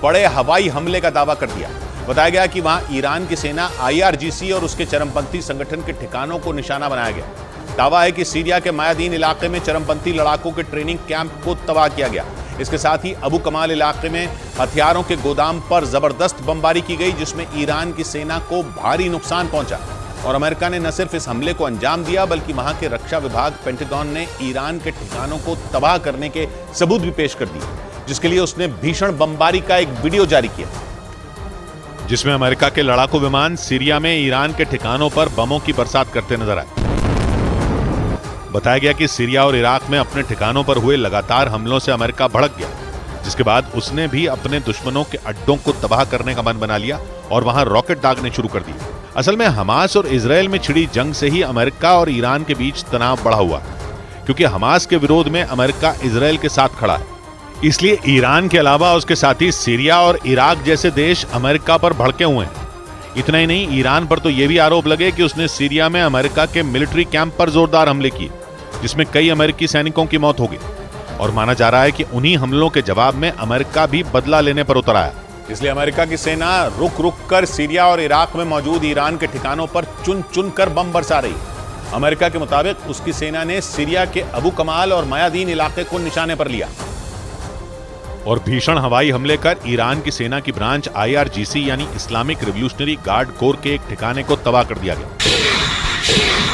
बड़े हवाई हमले का दावा कर दिया। बताया गया कि वहां ईरान की सेना IRGC और उसके चरमपंथी संगठन के ठिकानों को निशाना बनाया गया। दावा है कि सीरिया के मायादीन इलाके में चरमपंथी लड़ाकों के ट्रेनिंग कैंप को तबाह किया गया। इसके साथ ही अबू कमाल इलाके में हथियारों के गोदाम पर जबरदस्त बमबारी की गई, जिसमें ईरान की सेना को भारी नुकसान पहुंचा। और अमेरिका ने न सिर्फ इस हमले को अंजाम दिया बल्कि वहां के रक्षा विभाग पेंटागन ने ईरान के ठिकानों को तबाह करने के सबूत भी पेश कर दिए, जिसके लिए उसने भीषण बमबारी का एक वीडियो जारी किया, जिसमें अमेरिका के लड़ाकू विमान सीरिया में ईरान के ठिकानों पर बमों की बरसात करते नजर आए। बताया गया कि सीरिया और इराक में अपने ठिकानों पर हुए लगातार हमलों से अमेरिका भड़क गया, जिसके बाद उसने भी अपने दुश्मनों के अड्डों को तबाह करने का मन बना लिया और वहां रॉकेट दागने शुरू कर दिए। असल में हमास और इजरायल में छिड़ी जंग से ही अमेरिका और ईरान के बीच तनाव बढ़ा हुआ, क्योंकि हमास के विरोध में अमेरिका इजरायल के साथ खड़ा है। इसलिए ईरान के अलावा उसके साथी सीरिया और इराक जैसे देश अमेरिका पर भड़के हुए हैं। इतना ही नहीं, ईरान पर तो यह भी आरोप लगे कि उसने सीरिया में अमेरिका के मिलिट्री कैंप पर जोरदार हमले किए, जिसमें कई अमेरिकी सैनिकों की मौत हो गई। और माना जा रहा है कि उन्हीं हमलों के जवाब में अमेरिका भी बदला लेने पर उतर आया। इसलिए अमेरिका की सेना रुक रुक कर सीरिया और इराक में मौजूद ईरान के ठिकानों पर चुन चुन कर बम बरसा रही है। अमेरिका के मुताबिक उसकी सेना ने सीरिया के अबू कमाल और मायादीन इलाके को निशाने पर लिया और भीषण हवाई हमले कर ईरान की सेना की ब्रांच IRGC यानी इस्लामिक रिवॉल्यूशनरी गार्ड कोर के एक ठिकाने को तबाह कर दिया गया।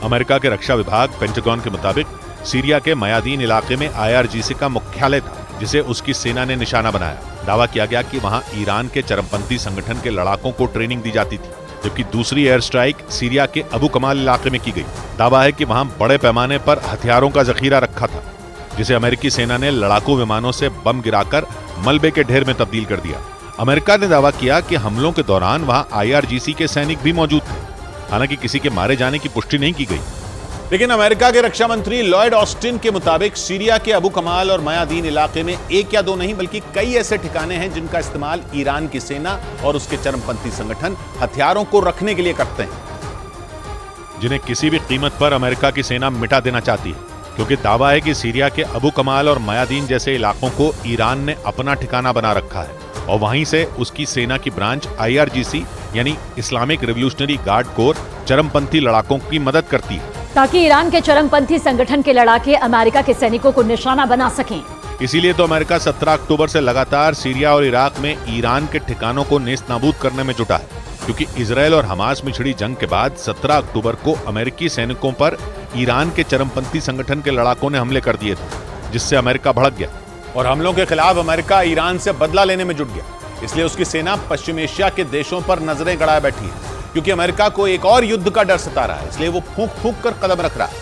अमेरिका के रक्षा विभाग पेंटागन के मुताबिक सीरिया के मयादीन इलाके में IRGC का मुख्यालय था, जिसे उसकी सेना ने निशाना बनाया। दावा किया गया कि वहां ईरान के चरमपंथी संगठन के लड़ाकों को ट्रेनिंग दी जाती थी, जबकि दूसरी एयर स्ट्राइक सीरिया के अबू कमाल इलाके में की गई। दावा है कि वहां बड़े पैमाने पर हथियारों का जखीरा रखा था, जिसे अमेरिकी सेना ने लड़ाकू विमानों से बम गिराकर मलबे के ढेर में तब्दील कर दिया। अमेरिका ने दावा किया कि हमलों के दौरान वहां IRGC के सैनिक भी मौजूद थे। हालांकि किसी के मारे जाने की पुष्टि नहीं की गई। लेकिन अमेरिका के रक्षा मंत्री लॉयड ऑस्टिन के मुताबिक सीरिया के अबू कमाल और मयादीन इलाके में एक या दो नहीं बल्कि कई ऐसे ठिकाने हैं जिनका इस्तेमाल ईरान की सेना और उसके चरमपंथी संगठन हथियारों को रखने के लिए करते हैं, जिन्हें किसी भी कीमत पर अमेरिका की सेना मिटा देना चाहती है, क्योंकि दावा है कि सीरिया के अबू कमाल और मयादीन जैसे इलाकों को ईरान ने अपना ठिकाना बना रखा है और वहीं से उसकी सेना की ब्रांच IRGC यानी इस्लामिक रिवॉल्यूशनरी गार्ड कोर चरमपंथी लड़ाकों की मदद करती है, ताकि ईरान के चरमपंथी संगठन के लड़ाके अमेरिका के सैनिकों को निशाना बना सकें। इसीलिए तो अमेरिका 17 अक्टूबर से लगातार सीरिया और इराक में ईरान के ठिकानों को नेस्तनाबूद करने में जुटा है, क्योंकि इजरायल और हमास में छिड़ी जंग के बाद 17 अक्टूबर को अमेरिकी सैनिकों पर ईरान के चरमपंथी संगठन के लड़ाकों ने हमले कर दिए थे, जिससे अमेरिका भड़क गया और हमलों के खिलाफ अमेरिका ईरान से बदला लेने में जुट गया। इसलिए उसकी सेना पश्चिम एशिया के देशों पर नजरें गड़ाए बैठी है, क्योंकि अमेरिका को एक और युद्ध का डर सता रहा है। इसलिए वो फूंक फूंक कर कदम रख रहा है,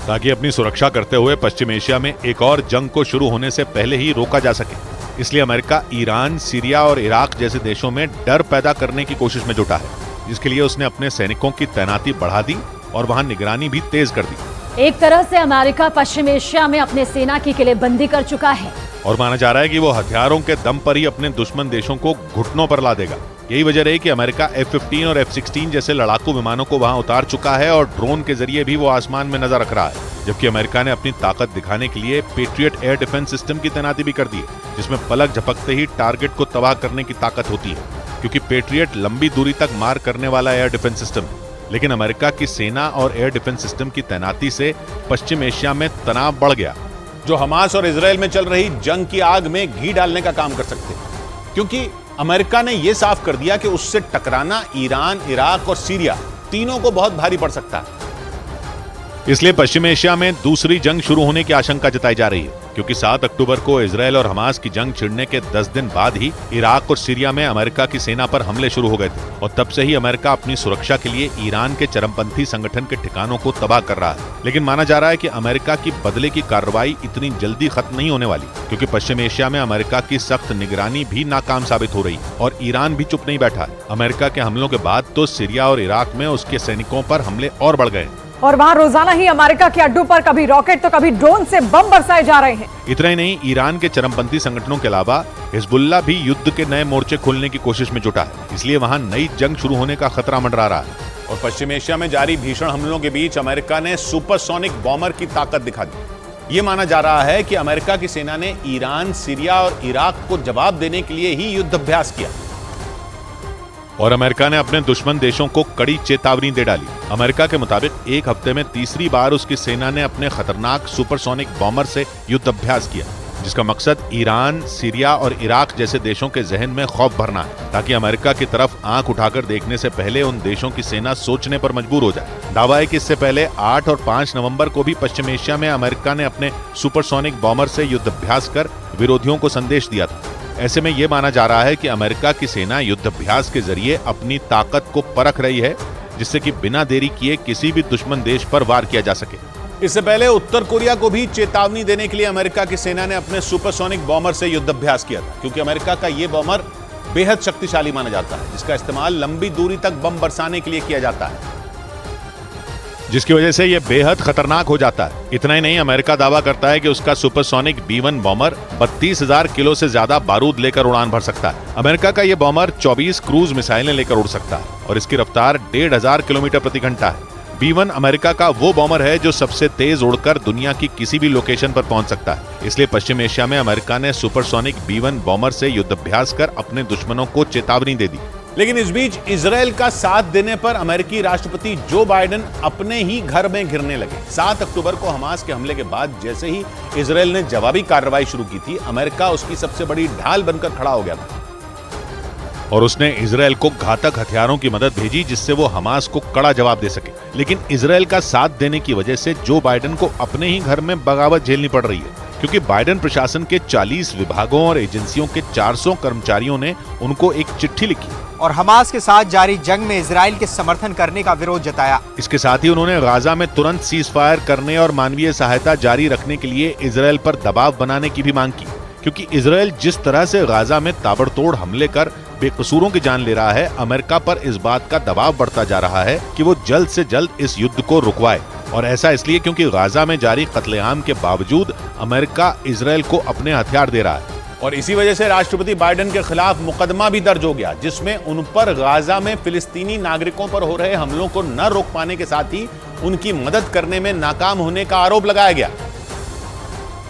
ताकि अपनी सुरक्षा करते हुए पश्चिम एशिया में एक और जंग को शुरू होने से पहले ही रोका जा सके। इसलिए अमेरिका ईरान, सीरिया और इराक जैसे देशों में डर पैदा करने की कोशिश में जुटा है, जिसके लिए उसने अपने सैनिकों की तैनाती बढ़ा दी और वहां निगरानी भी तेज कर दी। एक तरह से अमेरिका पश्चिम एशिया में अपने सेना की किलेबंदी कर चुका है और माना जा रहा है कि वो हथियारों के दम पर ही अपने दुश्मन देशों को घुटनों पर ला देगा। यही वजह रही कि अमेरिका F-15 और F-16 जैसे लड़ाकू विमानों को वहां उतार चुका है और ड्रोन के जरिए भी वो आसमान में नजर रख रहा है। जबकि अमेरिका ने अपनी ताकत दिखाने के लिए पेट्रियट एयर डिफेंस सिस्टम की तैनाती भी कर दी है, जिसमें पलक झपकते ही टारगेट को तबाह करने की ताकत होती है, क्योंकि पेट्रियट लंबी दूरी तक मार करने वाला एयर डिफेंस सिस्टम है। लेकिन अमेरिका की सेना और एयर डिफेंस सिस्टम की तैनाती से पश्चिम एशिया में तनाव बढ़ गया, जो हमास और इजरायल में चल रही जंग की आग में घी डालने का काम कर सकते हैं, क्योंकि अमेरिका ने यह साफ कर दिया कि उससे टकराना ईरान, इराक और सीरिया तीनों को बहुत भारी पड़ सकता है। इसलिए पश्चिम एशिया में दूसरी जंग शुरू होने की आशंका जताई जा रही है, क्योंकि 7 अक्टूबर को इजरायल और हमास की जंग छिड़ने के 10 दिन बाद ही इराक और सीरिया में अमेरिका की सेना पर हमले शुरू हो गए थे और तब से ही अमेरिका अपनी सुरक्षा के लिए ईरान के चरमपंथी संगठन के ठिकानों को तबाह कर रहा है। लेकिन माना जा रहा है कि अमेरिका की बदले की कार्रवाई इतनी जल्दी खत्म नहीं होने वाली, क्योंकि पश्चिम एशिया में अमेरिका की सख्त निगरानी भी नाकाम साबित हो रही है और ईरान भी चुप नहीं बैठा है। अमेरिका के हमलों के बाद तो सीरिया और इराक में उसके सैनिकों पर हमले और बढ़ गए और वहां रोजाना ही अमेरिका के अड्डों पर कभी रॉकेट तो कभी ड्रोन से बम बरसाए जा रहे हैं। इतना ही नहीं, ईरान के चरमपंथी संगठनों के अलावा हिजबुल्ला भी युद्ध के नए मोर्चे खोलने की कोशिश में जुटा है। इसलिए वहां नई जंग शुरू होने का खतरा मंडरा रहा है। और पश्चिम एशिया में जारी भीषण हमलों के बीच अमेरिका ने सुपरसोनिक बॉमर की ताकत दिखा दी। ये माना जा रहा है कि अमेरिका की सेना ने ईरान, सीरिया और इराक को जवाब देने के लिए ही युद्ध अभ्यास किया और अमेरिका ने अपने दुश्मन देशों को कड़ी चेतावनी दे डाली। अमेरिका के मुताबिक एक हफ्ते में तीसरी बार उसकी सेना ने अपने खतरनाक सुपरसोनिक बॉमर से युद्ध अभ्यास किया, जिसका मकसद ईरान, सीरिया और इराक जैसे देशों के जहन में खौफ भरना है, ताकि अमेरिका की तरफ आंख उठाकर देखने से पहले उन देशों की सेना सोचने पर मजबूर हो जाए। दावा है कि इससे पहले 8 और 5 नवंबर को भी पश्चिम एशिया में अमेरिका ने अपने सुपरसोनिक बॉमर से युद्ध अभ्यास कर विरोधियों को संदेश दिया था। ऐसे में यह माना जा रहा है कि अमेरिका की सेना युद्ध अभ्यास के जरिए अपनी ताकत को परख रही है, जिससे कि बिना देरी किए किसी भी दुश्मन देश पर वार किया जा सके। इससे पहले उत्तर कोरिया को भी चेतावनी देने के लिए अमेरिका की सेना ने अपने सुपरसोनिक बॉमर से युद्ध अभ्यास किया था, क्योंकि अमेरिका का यह बॉमर बेहद शक्तिशाली माना जाता है, जिसका इस्तेमाल लंबी दूरी तक बम बरसाने के लिए किया जाता है, जिसकी वजह से यह बेहद खतरनाक हो जाता है। इतना ही नहीं, अमेरिका दावा करता है कि उसका सुपरसोनिक B-1 बॉमर 32,000 किलो से ज्यादा बारूद लेकर उड़ान भर सकता है। अमेरिका का यह बॉमर 24 क्रूज मिसाइलें लेकर उड़ सकता है और इसकी रफ्तार 1,500 किलोमीटर प्रति घंटा है। B-1 अमेरिका का वो बॉमर है जो सबसे तेज उड़कर दुनिया की किसी भी लोकेशन पर पहुंच सकता है। इसलिए पश्चिम एशिया में अमेरिका ने सुपरसोनिक B-1 बॉमर से युद्ध अभ्यास कर अपने दुश्मनों को चेतावनी दे दी। लेकिन इस बीच इजरायल का साथ देने पर अमेरिकी राष्ट्रपति जो बाइडेन अपने ही घर में घिरने लगे। 7 अक्टूबर को हमास के हमले के बाद जैसे ही इजरायल ने जवाबी कार्रवाई शुरू की थी, अमेरिका उसकी सबसे बड़ी ढाल बनकर खड़ा हो गया था। और उसने इजरायल को घातक हथियारों की मदद भेजी जिससे वो हमास को कड़ा जवाब दे सके। लेकिन इजरायल का साथ देने की वजह से जो बाइडेन को अपने ही घर में बगावत झेलनी पड़ रही है, क्योंकि बाइडेन प्रशासन के 40 विभागों और एजेंसियों के 400 कर्मचारियों ने उनको एक चिट्ठी लिखी और हमास के साथ जारी जंग में इजराइल के समर्थन करने का विरोध जताया। इसके साथ ही उन्होंने गाजा में तुरंत सीज फायर करने और मानवीय सहायता जारी रखने के लिए इजरायल पर दबाव बनाने की भी मांग की, क्योंकि इजरायल जिस तरह से गाजा में ताबड़तोड़ हमले कर बेकसूरों की जान ले रहा है, अमेरिका पर इस बात का दबाव बढ़ता जा रहा है कि वो जल्द से जल्द इस युद्ध को रुकवाए। और ऐसा इसलिए क्योंकि गाजा में जारी कत्लेआम के बावजूद अमेरिका इजरायल को अपने हथियार दे रहा है। और इसी वजह से राष्ट्रपति बाइडेन के खिलाफ मुकदमा भी दर्ज हो गया, जिसमें उन पर गाजा में फिलिस्तीनी नागरिकों पर हो रहे हमलों को न रोक पाने के साथ ही उनकी मदद करने में नाकाम होने का आरोप लगाया गया।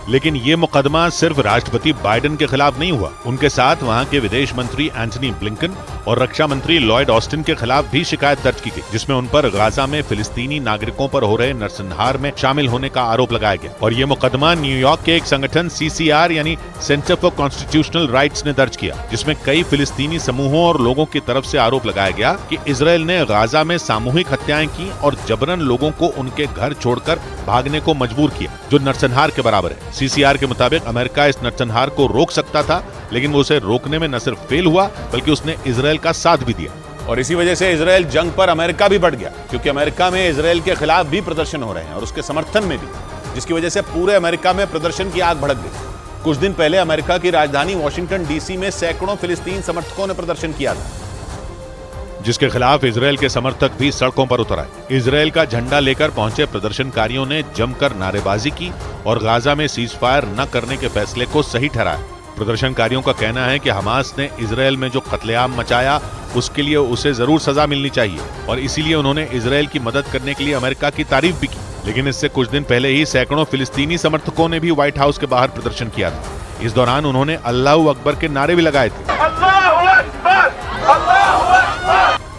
लेकिन ये मुकदमा सिर्फ राष्ट्रपति बाइडेन के खिलाफ नहीं हुआ, उनके साथ वहां के विदेश मंत्री एंथनी ब्लिंकन और रक्षा मंत्री लॉयड ऑस्टिन के खिलाफ भी शिकायत दर्ज की गई, जिसमें उन पर गाजा में फिलिस्तीनी नागरिकों पर हो रहे नरसंहार में शामिल होने का आरोप लगाया गया। और ये मुकदमा न्यूयॉर्क के एक संगठन CCR यानी सेंटर फॉर कॉन्स्टिट्यूशनल राइट्स ने दर्ज किया, जिसमें कई फिलिस्तीनी समूहों और लोगों की तरफ से आरोप लगाया गया कि इजरायल ने गाजा में सामूहिक हत्याएं की और जबरन लोगों को उनके घर छोड़कर भागने को मजबूर किया, जो नरसंहार के बराबर है। CCR के मुताबिक अमेरिका इस नरसंहार को रोक सकता था, लेकिन वो उसे रोकने में न सिर्फ फेल हुआ बल्कि उसने इजरायल का साथ भी दिया। और इसी वजह से इजरायल जंग पर अमेरिका भी बढ़ गया, क्योंकि अमेरिका में इजरायल के खिलाफ भी प्रदर्शन हो रहे हैं और उसके समर्थन में भी, जिसकी वजह से पूरे अमेरिका में प्रदर्शन की आग भड़क गई। कुछ दिन पहले अमेरिका की राजधानी वॉशिंगटन DC में सैकड़ों फिलिस्तीन समर्थकों ने प्रदर्शन किया था, जिसके खिलाफ इजरायल के समर्थक भी सड़कों पर उतर आए। इजरायल का झंडा लेकर पहुंचे प्रदर्शनकारियों ने जमकर नारेबाजी की और गाजा में सीज फायर न करने के फैसले को सही ठहराया। प्रदर्शनकारियों का कहना है कि हमास ने इजरायल में जो कत्लेआम मचाया उसके लिए उसे जरूर सजा मिलनी चाहिए और इसीलिए उन्होंने इजरायल की मदद करने के लिए अमेरिका की तारीफ भी की। लेकिन इससे कुछ दिन पहले ही सैकड़ों फिलिस्तीनी समर्थकों ने भी व्हाइट हाउस के बाहर प्रदर्शन किया था। इस दौरान उन्होंने अल्लाहू अकबर के नारे भी लगाए थे।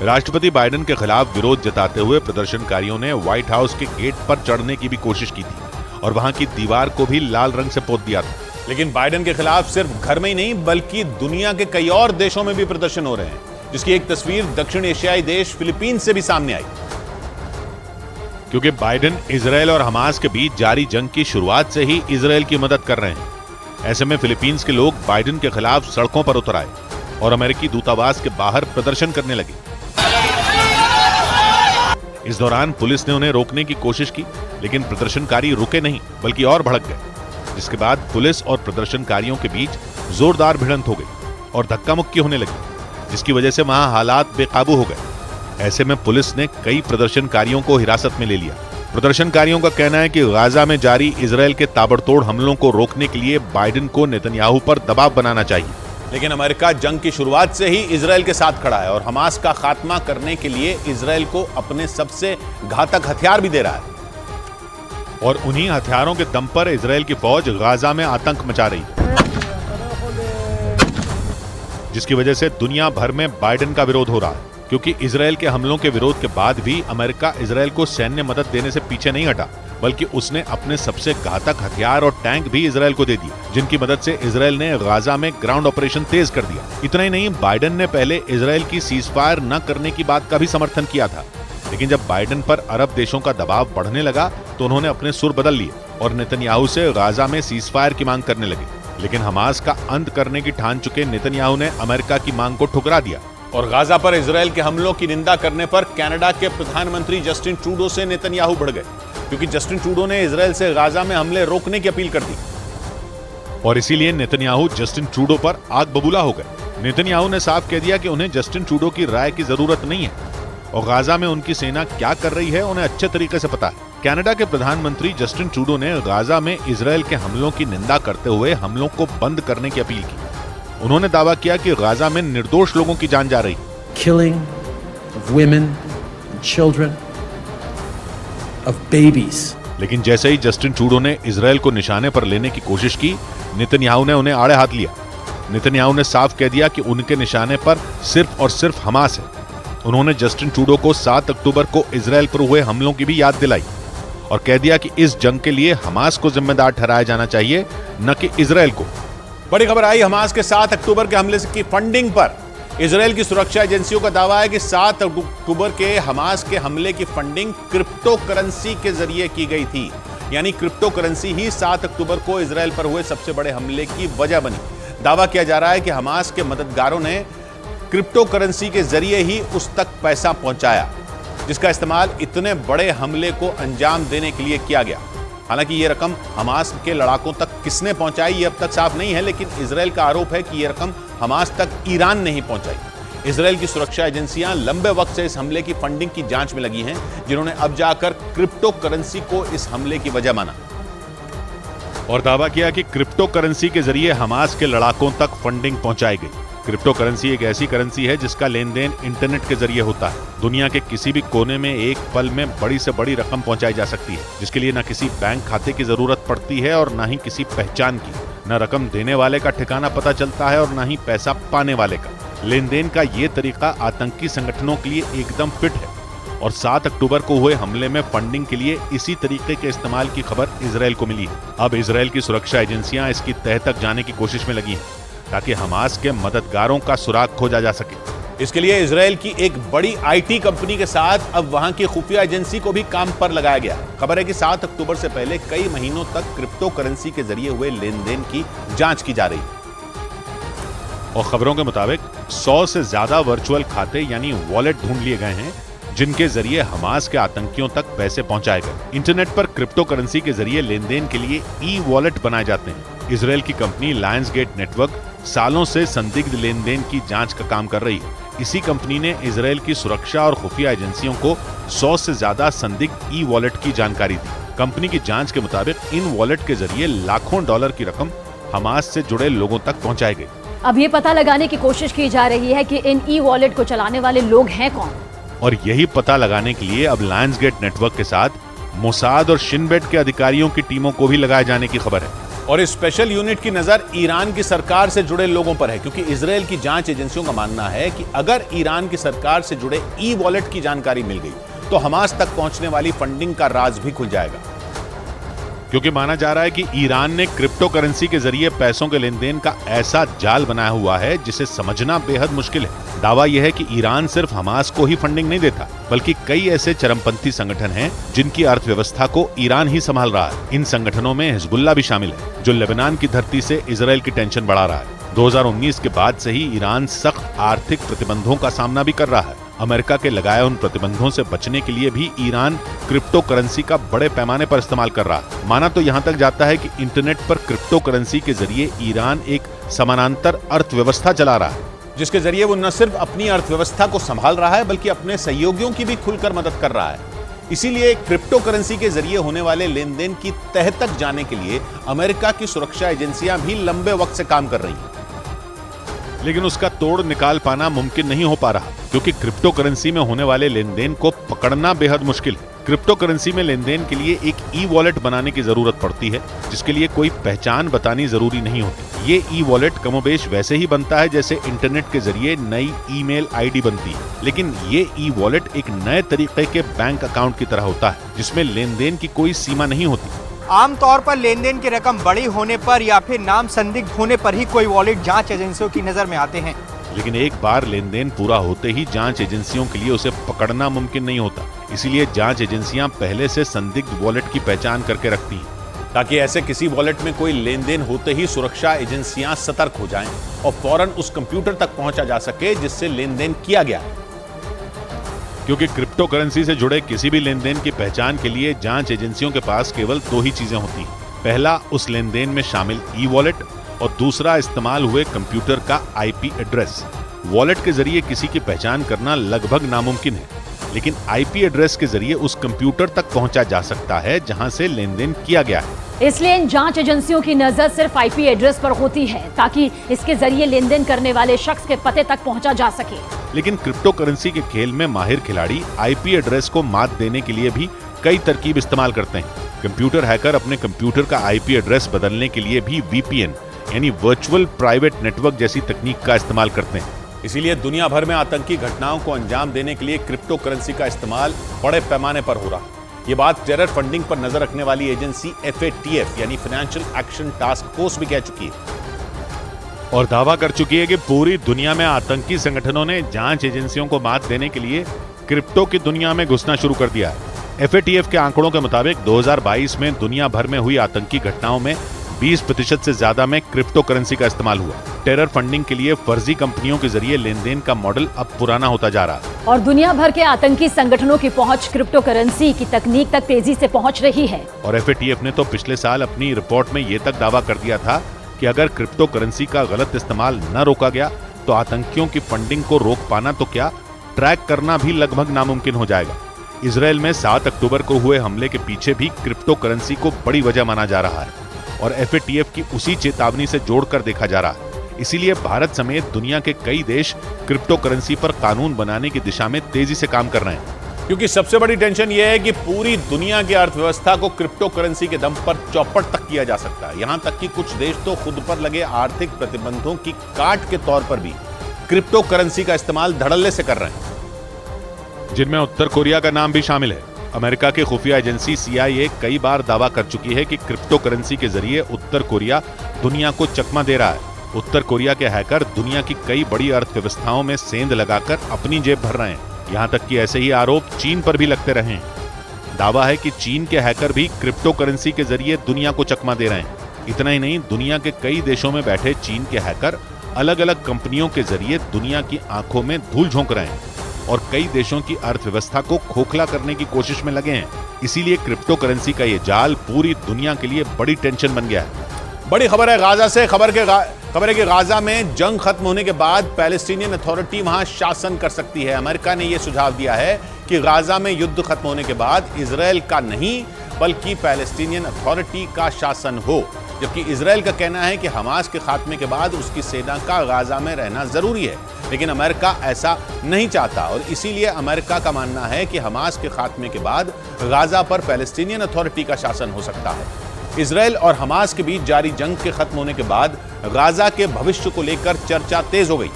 राष्ट्रपति बाइडेन के खिलाफ विरोध जताते हुए प्रदर्शनकारियों ने व्हाइट हाउस के गेट पर चढ़ने की भी कोशिश की थी और वहां की दीवार को भी लाल रंग से पोत दिया था। लेकिन बाइडेन के खिलाफ सिर्फ घर में ही नहीं बल्कि दुनिया के कई और देशों में भी प्रदर्शन हो रहे हैं, जिसकी एक तस्वीर दक्षिण एशियाई देश फिलीपींस से भी सामने आई। क्योंकि बाइडेन इजरायल और हमास के बीच जारी जंग की शुरुआत से ही इजरायल की मदद कर रहे हैं। ऐसे में फिलीपींस के लोग बाइडेन के खिलाफ सड़कों पर उतर आए और अमेरिकी दूतावास के बाहर प्रदर्शन करने लगे। इस दौरान पुलिस ने उन्हें रोकने की कोशिश की, लेकिन प्रदर्शनकारी रुके नहीं बल्कि और भड़क गए, जिसके बाद पुलिस और प्रदर्शनकारियों के बीच जोरदार भिड़ंत हो गई और धक्का मुक्की होने लगी, जिसकी वजह से वहां हालात बेकाबू हो गए। ऐसे में पुलिस ने कई प्रदर्शनकारियों को हिरासत में ले लिया। प्रदर्शनकारियों का कहना है कि गाजा में जारी इजरायल के ताबड़तोड़ हमलों को रोकने के लिए बाइडेन को नेतन्याहू पर दबाव बनाना चाहिए। लेकिन अमेरिका जंग की शुरुआत से ही इजरायल के साथ खड़ा है और हमास का खात्मा करने के लिए इजरायल को अपने सबसे घातक हथियार भी दे रहा है। और उन्हीं हथियारों के दम पर इजरायल की फौज गाजा में आतंक मचा रही, जिसकी वजह से दुनिया भर में बाइडेन का विरोध हो रहा है। क्योंकि इजरायल के हमलों के विरोध के बाद भी अमेरिका इजरायल को सैन्य मदद देने से पीछे नहीं हटा, बल्कि उसने अपने सबसे घातक हथियार और टैंक भी इजरायल को दे दिए, जिनकी मदद से इजरायल ने गाजा में ग्राउंड ऑपरेशन तेज कर दिया। इतना ही नहीं, बाइडेन ने पहले इजरायल की सीज फायर न करने की बात का भी समर्थन किया था, लेकिन जब बाइडेन पर अरब देशों का दबाव बढ़ने लगा तो उन्होंने अपने सुर बदल लिए और नेतन्याहू से गाजा में सीज फायर की मांग करने लगे। लेकिन हमास का अंत करने की ठान चुके नेतन्याहू ने अमेरिका की मांग को ठुकरा दिया और गाजा पर इजरायल के हमलों की निंदा करने पर कनाडा के प्रधानमंत्री जस्टिन ट्रूडो से नेतन्याहू बढ़ गए, क्योंकि जस्टिन ट्रूडो ने इजरायल से गाजा में हमले रोकने की अपील कर दी और इसीलिए नेतन्याहू जस्टिन ट्रूडो पर आग बबूला हो गए। नेतन्याहू ने साफ कह दिया कि उन्हें जस्टिन ट्रूडो की राय की जरूरत नहीं है और गाजा में उनकी सेना क्या कर रही है उन्हें अच्छे तरीके से पता है। कनाडा के प्रधानमंत्री जस्टिन ट्रूडो ने गाजा में इजरायल के हमलों की निंदा करते हुए हमलों को बंद करने की अपील की। उन्होंने दावा किया कि गाजा में निर्दोष लोगों की जान जा रही, killing of women and children, of babies. लेकिन जैसे ही जस्टिन ट्रूडो ने इजरायल को निशाने पर लेने की कोशिश की, नेतन्याहू ने उन्हें आड़े हाथ लिया। नेतन्याहू ने साफ कह दिया कि उनके निशाने पर सिर्फ और सिर्फ हमास है। उन्होंने जस्टिन ट्रूडो को 7 अक्टूबर को इजरायल पर हुए हमलों की भी याद दिलाई और कह दिया कि इस जंग के लिए हमास को जिम्मेदार ठहराया जाना चाहिए, न कि इजरायल को। बड़ी खबर आई हमास के 7 अक्टूबर के हमले की फंडिंग पर। इजराइल की सुरक्षा एजेंसियों का दावा है कि 7 अक्टूबर के हमास के हमले की फंडिंग क्रिप्टो करेंसी के जरिए की गई थी। यानी क्रिप्टो करेंसी ही 7 अक्टूबर को इजराइल पर हुए सबसे बड़े हमले की वजह बनी। दावा किया जा रहा है कि हमास के मददगारों ने क्रिप्टो करेंसी के जरिए ही उस तक पैसा पहुंचाया, जिसका इस्तेमाल इतने बड़े हमले को अंजाम देने के लिए किया गया। हालांकि यह रकम हमास के लड़ाकों तक किसने पहुंचाई ये अब तक साफ नहीं है, लेकिन इजराइल का आरोप है कि यह रकम हमास तक ईरान ने ही पहुंचाई। इजराइल की सुरक्षा एजेंसियां लंबे वक्त से इस हमले की फंडिंग की जांच में लगी हैं, जिन्होंने अब जाकर क्रिप्टो करेंसी को इस हमले की वजह माना और दावा किया कि क्रिप्टो करेंसी के जरिए हमास के लड़ाकों तक फंडिंग पहुंचाई गई। क्रिप्टो करेंसी एक ऐसी करेंसी है जिसका लेन देन इंटरनेट के जरिए होता है। दुनिया के किसी भी कोने में एक पल में बड़ी से बड़ी रकम पहुंचाई जा सकती है, जिसके लिए न किसी बैंक खाते की जरूरत पड़ती है और न ही किसी पहचान की। न रकम देने वाले का ठिकाना पता चलता है और न ही पैसा पाने वाले का। लेन देन का ये तरीका आतंकी संगठनों के लिए एकदम फिट है और 7 अक्टूबर को हुए हमले में फंडिंग के लिए इसी तरीके के इस्तेमाल की खबर इजराइल को मिली है। अब इजराइल की सुरक्षा एजेंसियां इसकी तह तक जाने की कोशिश में लगी हैं, ताकि हमास के मददगारों का सुराग खोजा जा सके। इसके लिए इजराइल की एक बड़ी आईटी कंपनी के साथ अब वहां की खुफिया एजेंसी को भी काम पर लगाया गया। खबर है कि 7 अक्टूबर से पहले कई महीनों तक क्रिप्टो करेंसी के जरिए हुए लेन देन की जांच की जा रही है और खबरों के मुताबिक 100 से ज्यादा वर्चुअल खाते यानी वॉलेट ढूंढ लिए गए हैं, जिनके जरिए हमास के आतंकियों तक पैसे पहुंचाए गए। इंटरनेट पर क्रिप्टो करेंसी के जरिए लेन देन के लिए ई वॉलेट बनाए जाते हैं। इजराइल की कंपनी लायंसगेट नेटवर्क सालों से संदिग्ध लेन देन की जांच का काम कर रही है। इसी कंपनी ने इजराइल की सुरक्षा और खुफिया एजेंसियों को 100 से ज्यादा संदिग्ध ई वॉलेट की जानकारी दी। कंपनी की जांच के मुताबिक इन वॉलेट के जरिए लाखों डॉलर की रकम हमास से जुड़े लोगों तक पहुंचाई गई। अब ये पता लगाने की कोशिश की जा रही है कि इन ई वॉलेट को चलाने वाले लोग हैं कौन, और यही पता लगाने के लिए अब लायंसगेट नेटवर्क के साथ मोसाद और शिनबेट के अधिकारियों की टीमों को भी लगाए जाने की खबर है। और इस स्पेशल यूनिट की नजर ईरान की सरकार से जुड़े लोगों पर है, क्योंकि इजराइल की जांच एजेंसियों का मानना है कि अगर ईरान की सरकार से जुड़े ई वॉलेट की जानकारी मिल गई तो हमास तक पहुंचने वाली फंडिंग का राज भी खुल जाएगा। क्योंकि माना जा रहा है कि ईरान ने क्रिप्टो करेंसी के जरिए पैसों के लेन देन का ऐसा जाल बनाया हुआ है जिसे समझना बेहद मुश्किल है। दावा यह है कि ईरान सिर्फ हमास को ही फंडिंग नहीं देता, बल्कि कई ऐसे चरमपंथी संगठन हैं जिनकी अर्थव्यवस्था को ईरान ही संभाल रहा है। इन संगठनों में हिजबुल्लाह भी शामिल है, जो लेबनान की धरती से इजराइल की टेंशन बढ़ा रहा है। 2019 के बाद से ही ईरान सख्त आर्थिक प्रतिबंधों का सामना भी कर रहा है। अमेरिका के लगाए उन प्रतिबंधों से बचने के लिए भी ईरान क्रिप्टो करेंसी का बड़े पैमाने पर इस्तेमाल कर रहा है। माना तो यहाँ तक जाता है कि इंटरनेट पर क्रिप्टो करेंसी के जरिए ईरान एक समानांतर अर्थव्यवस्था चला रहा है, जिसके जरिए वो न सिर्फ अपनी अर्थव्यवस्था को संभाल रहा है बल्कि अपने सहयोगियों की भी खुलकर मदद कर रहा है। इसीलिए क्रिप्टो करेंसी के जरिए होने वाले लेन देन की तह तक जाने के लिए अमेरिका की सुरक्षा एजेंसियां भी लंबे वक्त से काम कर रही हैं। लेकिन उसका तोड़ निकाल पाना मुमकिन नहीं हो पा रहा, क्योंकि क्रिप्टो करेंसी में होने वाले लेन देन को पकड़ना बेहद मुश्किल है। क्रिप्टो करेंसी में लेन देन के लिए एक ई वॉलेट बनाने की जरूरत पड़ती है, जिसके लिए कोई पहचान बतानी जरूरी नहीं होती। ये ई वॉलेट कमोबेश वैसे ही बनता है जैसे इंटरनेट के जरिए नई ईमेल आईडी बनती है, लेकिन ये ई वॉलेट एक नए तरीके के बैंक अकाउंट की तरह होता है, जिसमें लेन देन की कोई सीमा नहीं होती। आमतौर पर लेन देन की रकम बड़ी होने पर या फिर नाम संदिग्ध होने पर ही कोई वॉलेट जांच एजेंसियों की नजर में आते हैं, लेकिन एक बार लेन देन पूरा होते ही जांच एजेंसियों के लिए उसे पकड़ना मुमकिन नहीं होता। इसीलिए जांच एजेंसियां पहले से संदिग्ध वॉलेट की पहचान करके रखती हैं, ताकि ऐसे किसी वॉलेट में कोई लेन देन होते ही सुरक्षा एजेंसियां सतर्क हो जाएं और फौरन उस कंप्यूटर तक पहुंचा जा सके जिससे लेन देन किया गया है। क्योंकि क्रिप्टो करेंसी से जुड़े किसी भी लेन देन की पहचान के लिए जांच एजेंसियों के पास केवल 2 ही चीजें होती हैं। पहला, उस लेन देन में शामिल ई वॉलेट, और दूसरा, इस्तेमाल हुए कंप्यूटर का आईपी एड्रेस। वॉलेट के जरिए किसी की पहचान करना लगभग नामुमकिन है, लेकिन आईपी एड्रेस के जरिए उस कंप्यूटर तक पहुंचा जा सकता है जहां से लेन देन किया गया है। इसलिए इन जांच एजेंसियों की नजर सिर्फ आईपी एड्रेस पर होती है, ताकि इसके जरिए लेन देन करने वाले शख्स के पते तक पहुंचा जा सके। लेकिन क्रिप्टो करेंसी के खेल में माहिर खिलाड़ी आईपी एड्रेस को मात देने के लिए भी कई तरकीब इस्तेमाल करते हैं। कंप्यूटर हैकर अपने कंप्यूटर का आईपी एड्रेस बदलने के लिए भी वीपीएन यानी वर्चुअल प्राइवेट नेटवर्क जैसी तकनीक का इस्तेमाल करते हैं। इसीलिए दुनिया भर में आतंकी घटनाओं को अंजाम देने के लिए क्रिप्टो करेंसी का इस्तेमाल बड़े पैमाने पर हो रहा है। ये बात टेरर फंडिंग पर नजर रखने वाली एजेंसी FATF यानी फाइनेंशियल एक्शन टास्क फोर्स भी कह चुकी है। और दावा कर चुकी है कि पूरी दुनिया में आतंकी संगठनों ने जांच एजेंसियों को मात देने के लिए क्रिप्टो की दुनिया में घुसना शुरू कर दिया है। FATF के आंकड़ों के मुताबिक 2022 में दुनिया भर में हुई आतंकी घटनाओं में 20% से ज्यादा में क्रिप्टो करेंसी का इस्तेमाल हुआ। टेरर फंडिंग के लिए फर्जी कंपनियों के जरिए लेन देन का मॉडल अब पुराना होता जा रहा है और दुनिया भर के आतंकी संगठनों की पहुंच क्रिप्टो करेंसी की तकनीक तक तेजी से पहुंच रही है। और FATF ने तो पिछले साल अपनी रिपोर्ट में ये तक दावा कर दिया था कि अगर क्रिप्टो करेंसी का गलत इस्तेमाल न रोका गया तो आतंकियों की फंडिंग को रोक पाना तो क्या, ट्रैक करना भी लगभग नामुमकिन हो जाएगा। इजराइल में 7 अक्टूबर को हुए हमले के पीछे भी क्रिप्टो करेंसी को बड़ी वजह माना जा रहा है और FATF की उसी चेतावनी से जोड़कर देखा जा रहा है। इसीलिए भारत समेत दुनिया के कई देश क्रिप्टो करेंसी पर कानून बनाने की दिशा में तेजी से काम कर रहे हैं, क्योंकि सबसे बड़ी टेंशन यह है कि पूरी दुनिया की अर्थव्यवस्था को क्रिप्टो करेंसी के दम पर चौपट तक किया जा सकता है। यहां तक कि कुछ देश तो खुद पर लगे आर्थिक प्रतिबंधों की काट के तौर पर भी क्रिप्टो करेंसी का इस्तेमाल धड़ल्ले से कर रहे हैं, जिनमें उत्तर कोरिया का नाम भी शामिल है। अमेरिका की खुफिया एजेंसी CIA कई बार दावा कर चुकी है कि क्रिप्टो करेंसी के जरिए उत्तर कोरिया दुनिया को चकमा दे रहा है। उत्तर कोरिया के हैकर दुनिया की कई बड़ी अर्थव्यवस्थाओं में सेंध लगाकर अपनी जेब भर रहे हैं। यहां तक कि ऐसे ही आरोप चीन पर भी लगते रहे हैं। दावा है कि चीन के हैकर भी क्रिप्टो करेंसी के जरिए दुनिया को चकमा दे रहे हैं। इतना ही नहीं, दुनिया के कई देशों में बैठे चीन के हैकर अलग अलग कंपनियों के जरिए दुनिया की आंखों में धूल झोंक रहे हैं और कई देशों की अर्थव्यवस्था को खोखला करने की कोशिश में लगे हैं। इसीलिए क्रिप्टो करेंसी का ये जाल पूरी दुनिया के लिए बड़ी टेंशन बन गया है। बड़ी खबर है गाजा से। खबर है कि गाजा में जंग खत्म होने के बाद पैलेस्टीनियन अथॉरिटी वहां शासन कर सकती है। अमेरिका ने यह सुझाव दिया है कि गाजा में युद्ध खत्म होने के बाद इजराइल का नहीं बल्कि पैलेस्टीनियन अथॉरिटी का शासन हो, जबकि इजराइल का कहना है कि हमास के खात्मे के बाद उसकी सेना का गाजा में रहना जरूरी है। लेकिन अमेरिका ऐसा नहीं चाहता और इसीलिए अमेरिका का मानना है कि हमास के खात्मे के बाद गाजा पर पैलेस्टीनियन अथॉरिटी का शासन हो सकता है। इजराइल और हमास के बीच जारी जंग के खत्म होने के बाद गाजा के भविष्य को लेकर चर्चा तेज हो गई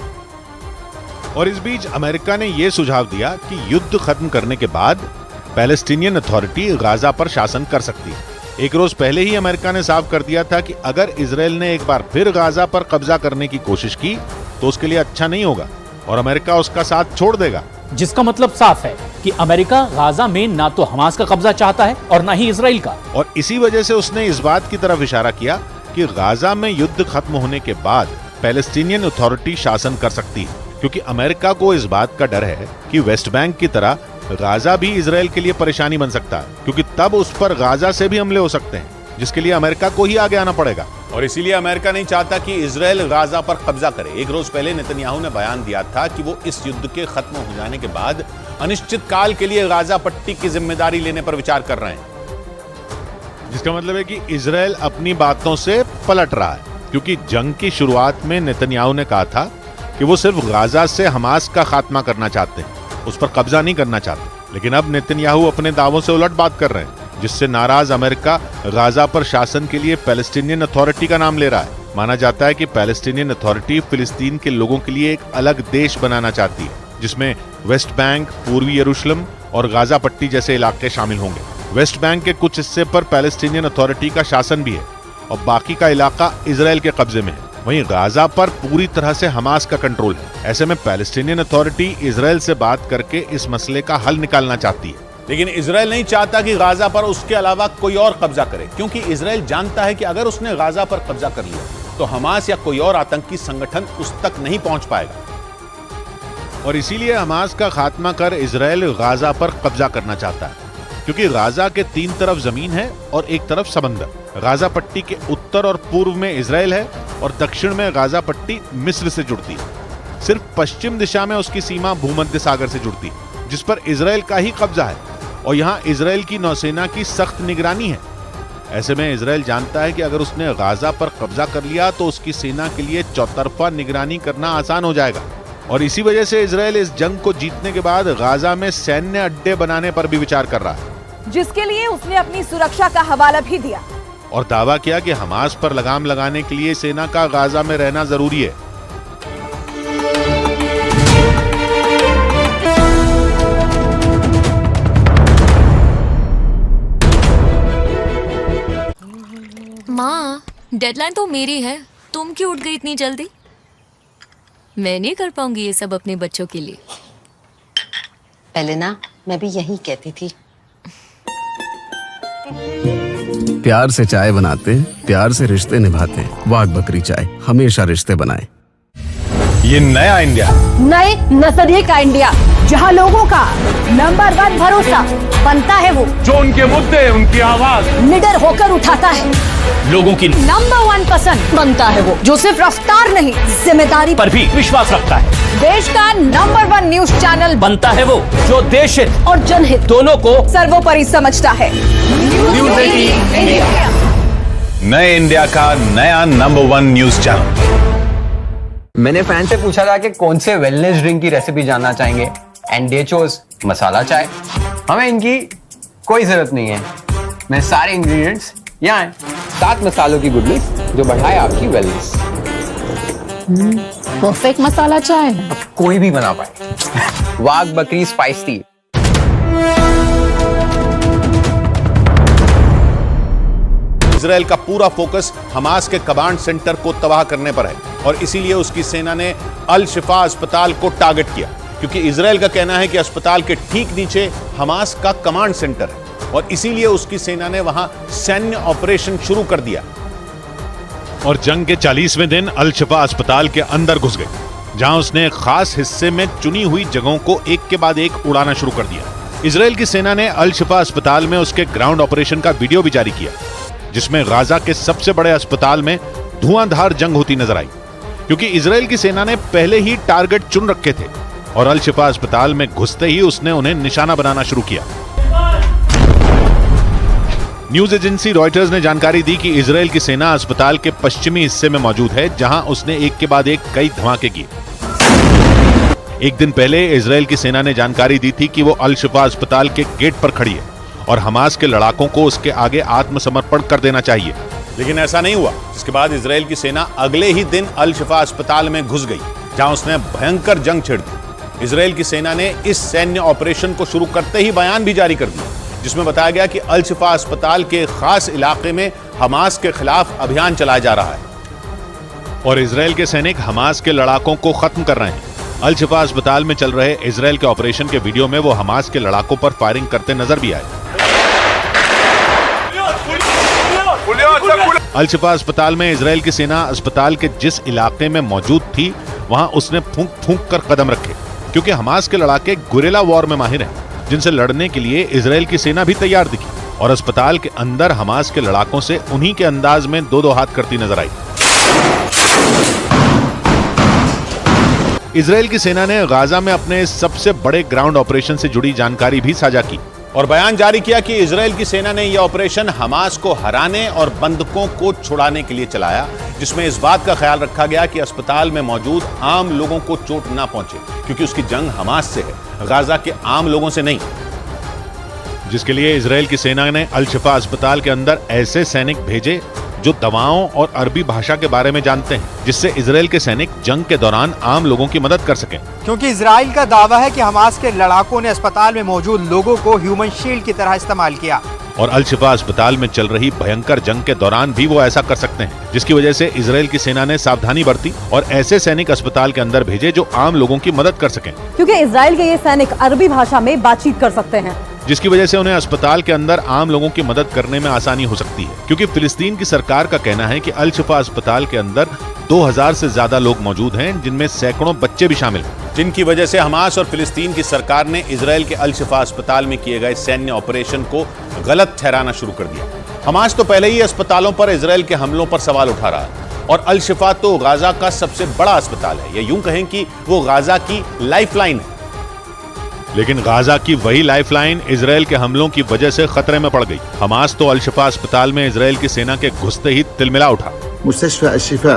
और इस बीच अमेरिका ने यह सुझाव दिया कि युद्ध खत्म करने के बाद पैलेस्टीनियन अथॉरिटी गाजा पर शासन कर सकती है। एक रोज पहले ही अमेरिका ने साफ कर दिया था कि अगर इजराइल ने एक बार फिर गाजा पर कब्जा करने की कोशिश की तो उसके लिए अच्छा नहीं होगा और अमेरिका उसका साथ छोड़ देगा। जिसका मतलब साफ है कि अमेरिका गाजा में ना तो हमास का कब्जा चाहता है और ना ही इजराइल का। और इसी वजह से उसने इस बात की तरफ इशारा किया कि गाजा में युद्ध खत्म होने के बाद पैलेस्टीनियन अथॉरिटी शासन कर सकती है, क्योंकि अमेरिका को इस बात का डर है कि वेस्ट बैंक की तरह गाजा भी इजराइल के लिए परेशानी बन सकता है, क्योंकि तब उस पर गाजा से भी हमले हो सकते हैं, जिसके लिए अमेरिका को ही आगे आना पड़ेगा। और इसीलिए अमेरिका नहीं चाहता कि इजराइल गाजा पर कब्जा करे। एक रोज पहले नेतन्याहू ने बयान दिया था कि वो इस युद्ध के खत्म हो जाने के बाद अनिश्चित काल के लिए गाजा पट्टी की जिम्मेदारी लेने पर विचार कर रहे हैं, जिसका मतलब है कि इजराइल अपनी बातों से पलट रहा है, क्योंकि जंग की शुरुआत में नेतन्याहू ने कहा था कि वो सिर्फ गाजा से हमास का खात्मा करना चाहते हैं, उस पर कब्जा नहीं करना चाहते। लेकिन अब नेतन्याहू अपने दावों से उलट बात कर रहे हैं, जिससे नाराज अमेरिका गाजा पर शासन के लिए पैलेस्टीनियन अथॉरिटी का नाम ले रहा है। माना जाता है कि पैलेस्टीनियन अथॉरिटी फिलिस्तीन के लोगों के लिए एक अलग देश बनाना चाहती है, जिसमें वेस्ट बैंक, पूर्वी यरूशलेम और गाजा पट्टी जैसे इलाके शामिल होंगे। वेस्ट बैंक के कुछ हिस्से पर पैलेस्टीनियन अथॉरिटी का शासन भी है और बाकी का इलाका इजराइल के कब्जे में है। वहीं गाजा पर पूरी तरह से हमास का कंट्रोल है। ऐसे में पैलेस्टीनियन अथॉरिटी इजराइल से बात करके इस मसले का हल निकालना चाहती है। लेकिन इजराइल नहीं चाहता कि गाजा पर उसके अलावा कोई और कब्जा करे, क्योंकि इजराइल जानता है कि अगर उसने गाजा पर कब्जा कर लिया तो हमास या कोई और आतंकी संगठन उस तक नहीं पहुंच पाएगा। और इसीलिए हमास का खात्मा कर इजराइल गाजा पर कब्जा करना चाहता है, क्योंकि गाजा के 3 तरफ जमीन है और एक तरफ समंदर। गाजा पट्टी के उत्तर और पूर्व में इजराइल है और दक्षिण में गाजा पट्टी मिस्र से जुड़ती है। सिर्फ पश्चिम दिशा में उसकी सीमा भूमध्य सागर से जुड़ती है, जिस पर इजराइल का ही कब्जा है और यहाँ इजराइल की नौसेना की सख्त निगरानी है। ऐसे में इजराइल जानता है कि अगर उसने गाजा पर कब्जा कर लिया तो उसकी सेना के लिए चौतरफा निगरानी करना आसान हो जाएगा। और इसी वजह से इजराइल इस जंग को जीतने के बाद गाजा में सैन्य अड्डे बनाने पर भी विचार कर रहा है, जिसके लिए उसने अपनी सुरक्षा का हवाला भी दिया और दावा किया कि हमास पर लगाम लगाने के लिए सेना का गाजा में रहना जरूरी है। माँ, डेडलाइन तो मेरी है, तुम क्यों उठ गई इतनी जल्दी? मैं नहीं कर पाऊंगी ये सब अपने बच्चों के लिए। पहले ना मैं भी यही कहती थी। प्यार से चाय बनाते, प्यार से रिश्ते निभाते। वाघ बकरी चाय हमेशा रिश्ते बनाए। ये नया इंडिया, नए नजरिए का इंडिया, जहां लोगों का नंबर 1 भरोसा बनता है वो जो उनके मुद्दे, उनकी आवाज निडर होकर उठाता है। लोगों की नंबर 1 पसंद बनता है वो जो सिर्फ रफ्तार नहीं जिम्मेदारी पर भी विश्वास रखता है। देश का नंबर 1 न्यूज चैनल बनता है वो जो देश हित और जनहित दोनों को सर्वोपरि समझता है। न्यूज़ 18 इंडिया, नए इंडिया का नया नंबर 1 न्यूज चैनल। मैंने फैन से पूछा था कि कौन से वेलनेस ड्रिंक की रेसिपी जानना चाहेंगे एंड दे चोज मसाला चाय। हमें इनकी कोई जरूरत नहीं है, मैं सारे इंग्रेडिएंट्स यहाँ हैं। 7 मसालों की गुड लिस्ट जो बढ़ाए आपकी वेलनेस। परफेक्ट मसाला चाय कोई भी बना पाए। वाघ बकरी स्पाइस टी। इजराइल का पूरा फोकस हमास के कमांड सेंटर को तबाह करने पर है और इसीलिए उसकी सेना ने अल शिफा अस्पताल को टारगेट किया, क्योंकि इजराइल का कहना है कि अस्पताल के ठीक नीचे हमास का कमांड सेंटर है और इसीलिए उसकी सेना ने वहां सैन्य ऑपरेशन शुरू कर दिया और जंग के 40वें दिन अल शिफा अस्पताल के अंदर घुस गए, जहां उसने एक खास हिस्से में चुनी हुई जगहों को एक के बाद एक उड़ाना शुरू कर दिया। इजराइल की सेना ने अल शिफा अस्पताल में उसके ग्राउंड ऑपरेशन का वीडियो भी जारी किया, जिसमें गाजा के सबसे बड़े अस्पताल में धुआंधार जंग होती नजर आई, क्योंकि इजराइल की सेना ने पहले ही टारगेट चुन रखे थे और अल शिफा अस्पताल में घुसते ही उसने उन्हें निशाना बनाना शुरू किया। न्यूज एजेंसी रॉयटर्स ने जानकारी दी कि इजराइल की सेना अस्पताल के पश्चिमी हिस्से में मौजूद है, जहां उसने एक के बाद एक कई धमाके किए। एक दिन पहले इजराइल की सेना ने जानकारी दी थी कि वो अल शिफा अस्पताल के गेट पर खड़ी है और हमास के लड़ाकों को उसके आगे आत्मसमर्पण कर देना चाहिए, लेकिन ऐसा नहीं हुआ, जिसके बाद इजराइल की सेना अगले ही दिन अल शिफा अस्पताल में घुस गई, जहां उसने भयंकर जंग छेड़ दी। इजराइल की सेना ने इस सैन्य ऑपरेशन को शुरू करते ही बयान भी जारी कर दिया, जिसमें बताया गया कि अल शिफा अस्पताल के खास इलाके में हमास के खिलाफ अभियान चलाया जा रहा है और इजराइल के सैनिक हमास के लड़ाकों को खत्म कर रहे हैं। अल शिफा अस्पताल में चल रहे इजराइल के ऑपरेशन के वीडियो में वो हमास के लड़ाकों पर फायरिंग करते नजर भी आए। अल शिफा अस्पताल में इजराइल की सेना अस्पताल के जिस इलाके में मौजूद थी वहां उसने फूंक फूंक कर कदम रखे, क्योंकि हमास के लड़ाके गुरिल्ला वॉर में माहिर हैं, जिनसे लड़ने के लिए इजराइल की सेना भी तैयार दिखी और अस्पताल के अंदर हमास के लड़ाकों से उन्हीं के अंदाज में दो हाथ करती नजर आई। इजराइल की सेना ने गाजा में अपने सबसे बड़े ग्राउंड ऑपरेशन से जुड़ी जानकारी भी साझा की और बयान जारी किया कि इजराइल की सेना ने यह ऑपरेशन हमास को हराने और बंधकों को छुड़ाने के लिए चलाया, जिसमें इस बात का ख्याल रखा गया कि अस्पताल में मौजूद आम लोगों को चोट ना पहुंचे, क्योंकि उसकी जंग हमास से है, गाजा के आम लोगों से नहीं। जिसके लिए इजराइल की सेना ने अल शिफा अस्पताल के अंदर ऐसे सैनिक भेजे जो दवाओं और अरबी भाषा के बारे में जानते हैं, जिससे इजराइल के सैनिक जंग के दौरान आम लोगों की मदद कर सकें। क्योंकि इजराइल का दावा है कि हमास के लड़ाकों ने अस्पताल में मौजूद लोगों को ह्यूमन शील्ड की तरह इस्तेमाल किया और अल शिफा अस्पताल में चल रही भयंकर जंग के दौरान भी वो ऐसा कर सकते हैं, जिसकी वजह से इजराइल की सेना ने सावधानी बरती और ऐसे सैनिक अस्पताल के अंदर भेजे जो आम लोगों की मदद कर सकें, क्योंकि इजराइल के ये सैनिक अरबी भाषा में बातचीत कर सकते हैं, जिसकी वजह से उन्हें अस्पताल के अंदर आम लोगों की मदद करने में आसानी हो सकती है। क्योंकि फिलिस्तीन की सरकार का कहना है कि अल शिफा अस्पताल के अंदर 2000 से ज्यादा लोग मौजूद हैं, जिनमें सैकड़ों बच्चे भी शामिल हैं, जिनकी वजह से हमास और फिलिस्तीन की सरकार ने इजराइल के अल शिफा अस्पताल में किए गए सैन्य ऑपरेशन को गलत ठहराना शुरू कर दिया। हमास तो पहले ही अस्पतालों पर इजराइल के हमलों पर सवाल उठा रहा है और अल शिफा तो गाजा का सबसे बड़ा अस्पताल है, या यूं कहें कि वो गाजा की लाइफलाइन है। लेकिन गाजा की वही लाइफलाइन इजराइल के हमलों की वजह से खतरे में पड़ गई। हमास तो अल शिफा अस्पताल में इजराइल की सेना के घुसते ही तिलमिला उठा। मुस्तशफा अल-शिफा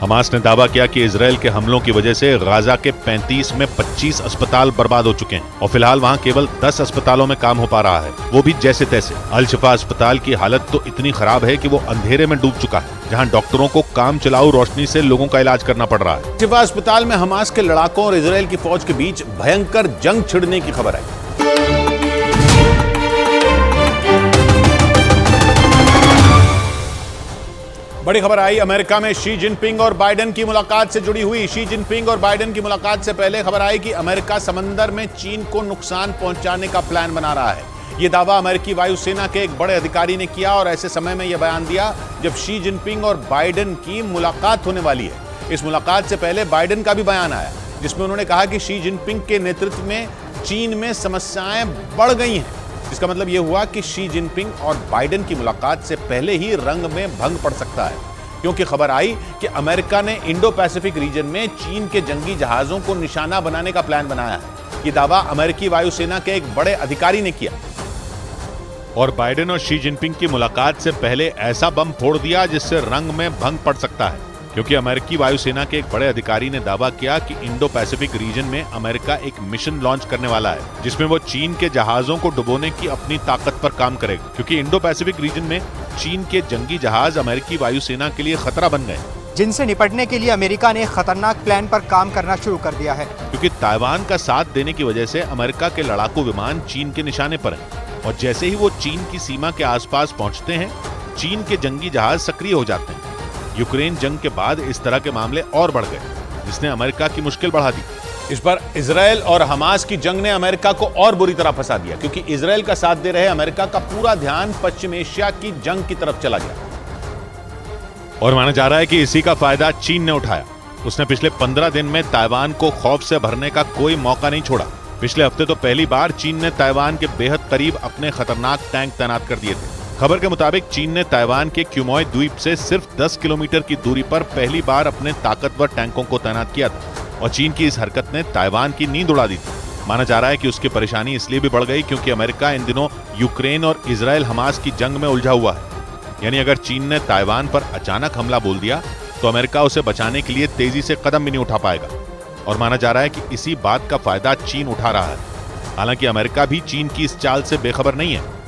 हमास ने दावा किया कि इजराइल के हमलों की वजह से गाजा के 35 में 25 अस्पताल बर्बाद हो चुके हैं और फिलहाल वहां केवल 10 अस्पतालों में काम हो पा रहा है, वो भी जैसे तैसे। अल शिफा अस्पताल की हालत तो इतनी खराब है कि वो अंधेरे में डूब चुका है, जहां डॉक्टरों को काम चलाऊ रोशनी से लोगों का इलाज करना पड़ रहा है। शिफा अस्पताल में हमास के लड़ाकों और इजराइल की फौज के बीच भयंकर जंग छिड़ने की खबर आई। बड़ी खबर आई अमेरिका में शी जिनपिंग और बाइडेन की मुलाकात से जुड़ी हुई। शी जिनपिंग और बाइडेन की मुलाकात से पहले खबर आई कि अमेरिका समंदर में चीन को नुकसान पहुंचाने का प्लान बना रहा है। यह दावा अमेरिकी वायुसेना के एक बड़े अधिकारी ने किया और ऐसे समय में यह बयान दिया जब शी जिनपिंग और बाइडेन की मुलाकात होने वाली है। इस मुलाकात से पहले बाइडेन का भी बयान आया जिसमें उन्होंने कहा कि शी जिनपिंग के नेतृत्व में चीन में समस्याएं बढ़ गई हैं। इसका मतलब यह हुआ कि शी जिनपिंग और बाइडेन की मुलाकात से पहले ही रंग में भंग पड़ सकता है, क्योंकि खबर आई कि अमेरिका ने इंडो पैसिफिक रीजन में चीन के जंगी जहाजों को निशाना बनाने का प्लान बनाया है। यह दावा अमेरिकी वायुसेना के एक बड़े अधिकारी ने किया। और बाइडेन और शी जिनपिंग की मुलाकात से पहले ऐसा बम फोड़ दिया जिससे रंग में भंग पड़ सकता है, क्योंकि अमेरिकी वायुसेना के एक बड़े अधिकारी ने दावा किया कि इंडो पैसिफिक रीजन में अमेरिका एक मिशन लॉन्च करने वाला है जिसमें वो चीन के जहाजों को डुबोने की अपनी ताकत पर काम करेगा, क्योंकि इंडो पैसिफिक रीजन में चीन के जंगी जहाज अमेरिकी वायुसेना के लिए खतरा बन गए, जिनसे निपटने के लिए अमेरिका ने खतरनाक प्लान पर काम करना शुरू कर दिया है। क्योंकि ताइवान का साथ देने की वजह से अमेरिका के लड़ाकू विमान चीन के निशाने पर हैं और जैसे ही वो चीन की सीमा के आसपास पहुंचते हैं, चीन के जंगी जहाज सक्रिय हो जाते हैं। यूक्रेन जंग के बाद इस तरह के मामले और बढ़ गए, जिसने अमेरिका की मुश्किल बढ़ा दी। इस पर इजराइल और हमास की जंग ने अमेरिका को और बुरी तरह फंसा दिया, क्योंकि इजराइल का साथ दे रहे अमेरिका का पूरा ध्यान पश्चिम एशिया की जंग की तरफ चला गया। और माना जा रहा है कि इसी का फायदा चीन ने उठाया। उसने पिछले 15 दिन में ताइवान को खौफ से भरने का कोई मौका नहीं छोड़ा। पिछले हफ्ते तो पहली बार चीन ने ताइवान के बेहद करीब अपने खतरनाक टैंक तैनात कर दिए थे। खबर के मुताबिक चीन ने ताइवान के क्यूमोय द्वीप से सिर्फ 10 किलोमीटर की दूरी पर पहली बार अपने ताकतवर टैंकों को तैनात किया था और चीन की इस हरकत ने ताइवान की नींद उड़ा दी थी। माना जा रहा है कि उसकी परेशानी इसलिए भी बढ़ गई क्योंकि अमेरिका इन दिनों यूक्रेन और इजराइल हमास की जंग में उलझा हुआ है। यानी अगर चीन ने ताइवान पर अचानक हमला बोल दिया तो अमेरिका उसे बचाने के लिए तेजी से कदम भी नहीं उठा पाएगा। और माना जा रहा है कि इसी बात का फायदा चीन उठा रहा है। हालांकि अमेरिका भी चीन की इस चाल से बेखबर नहीं है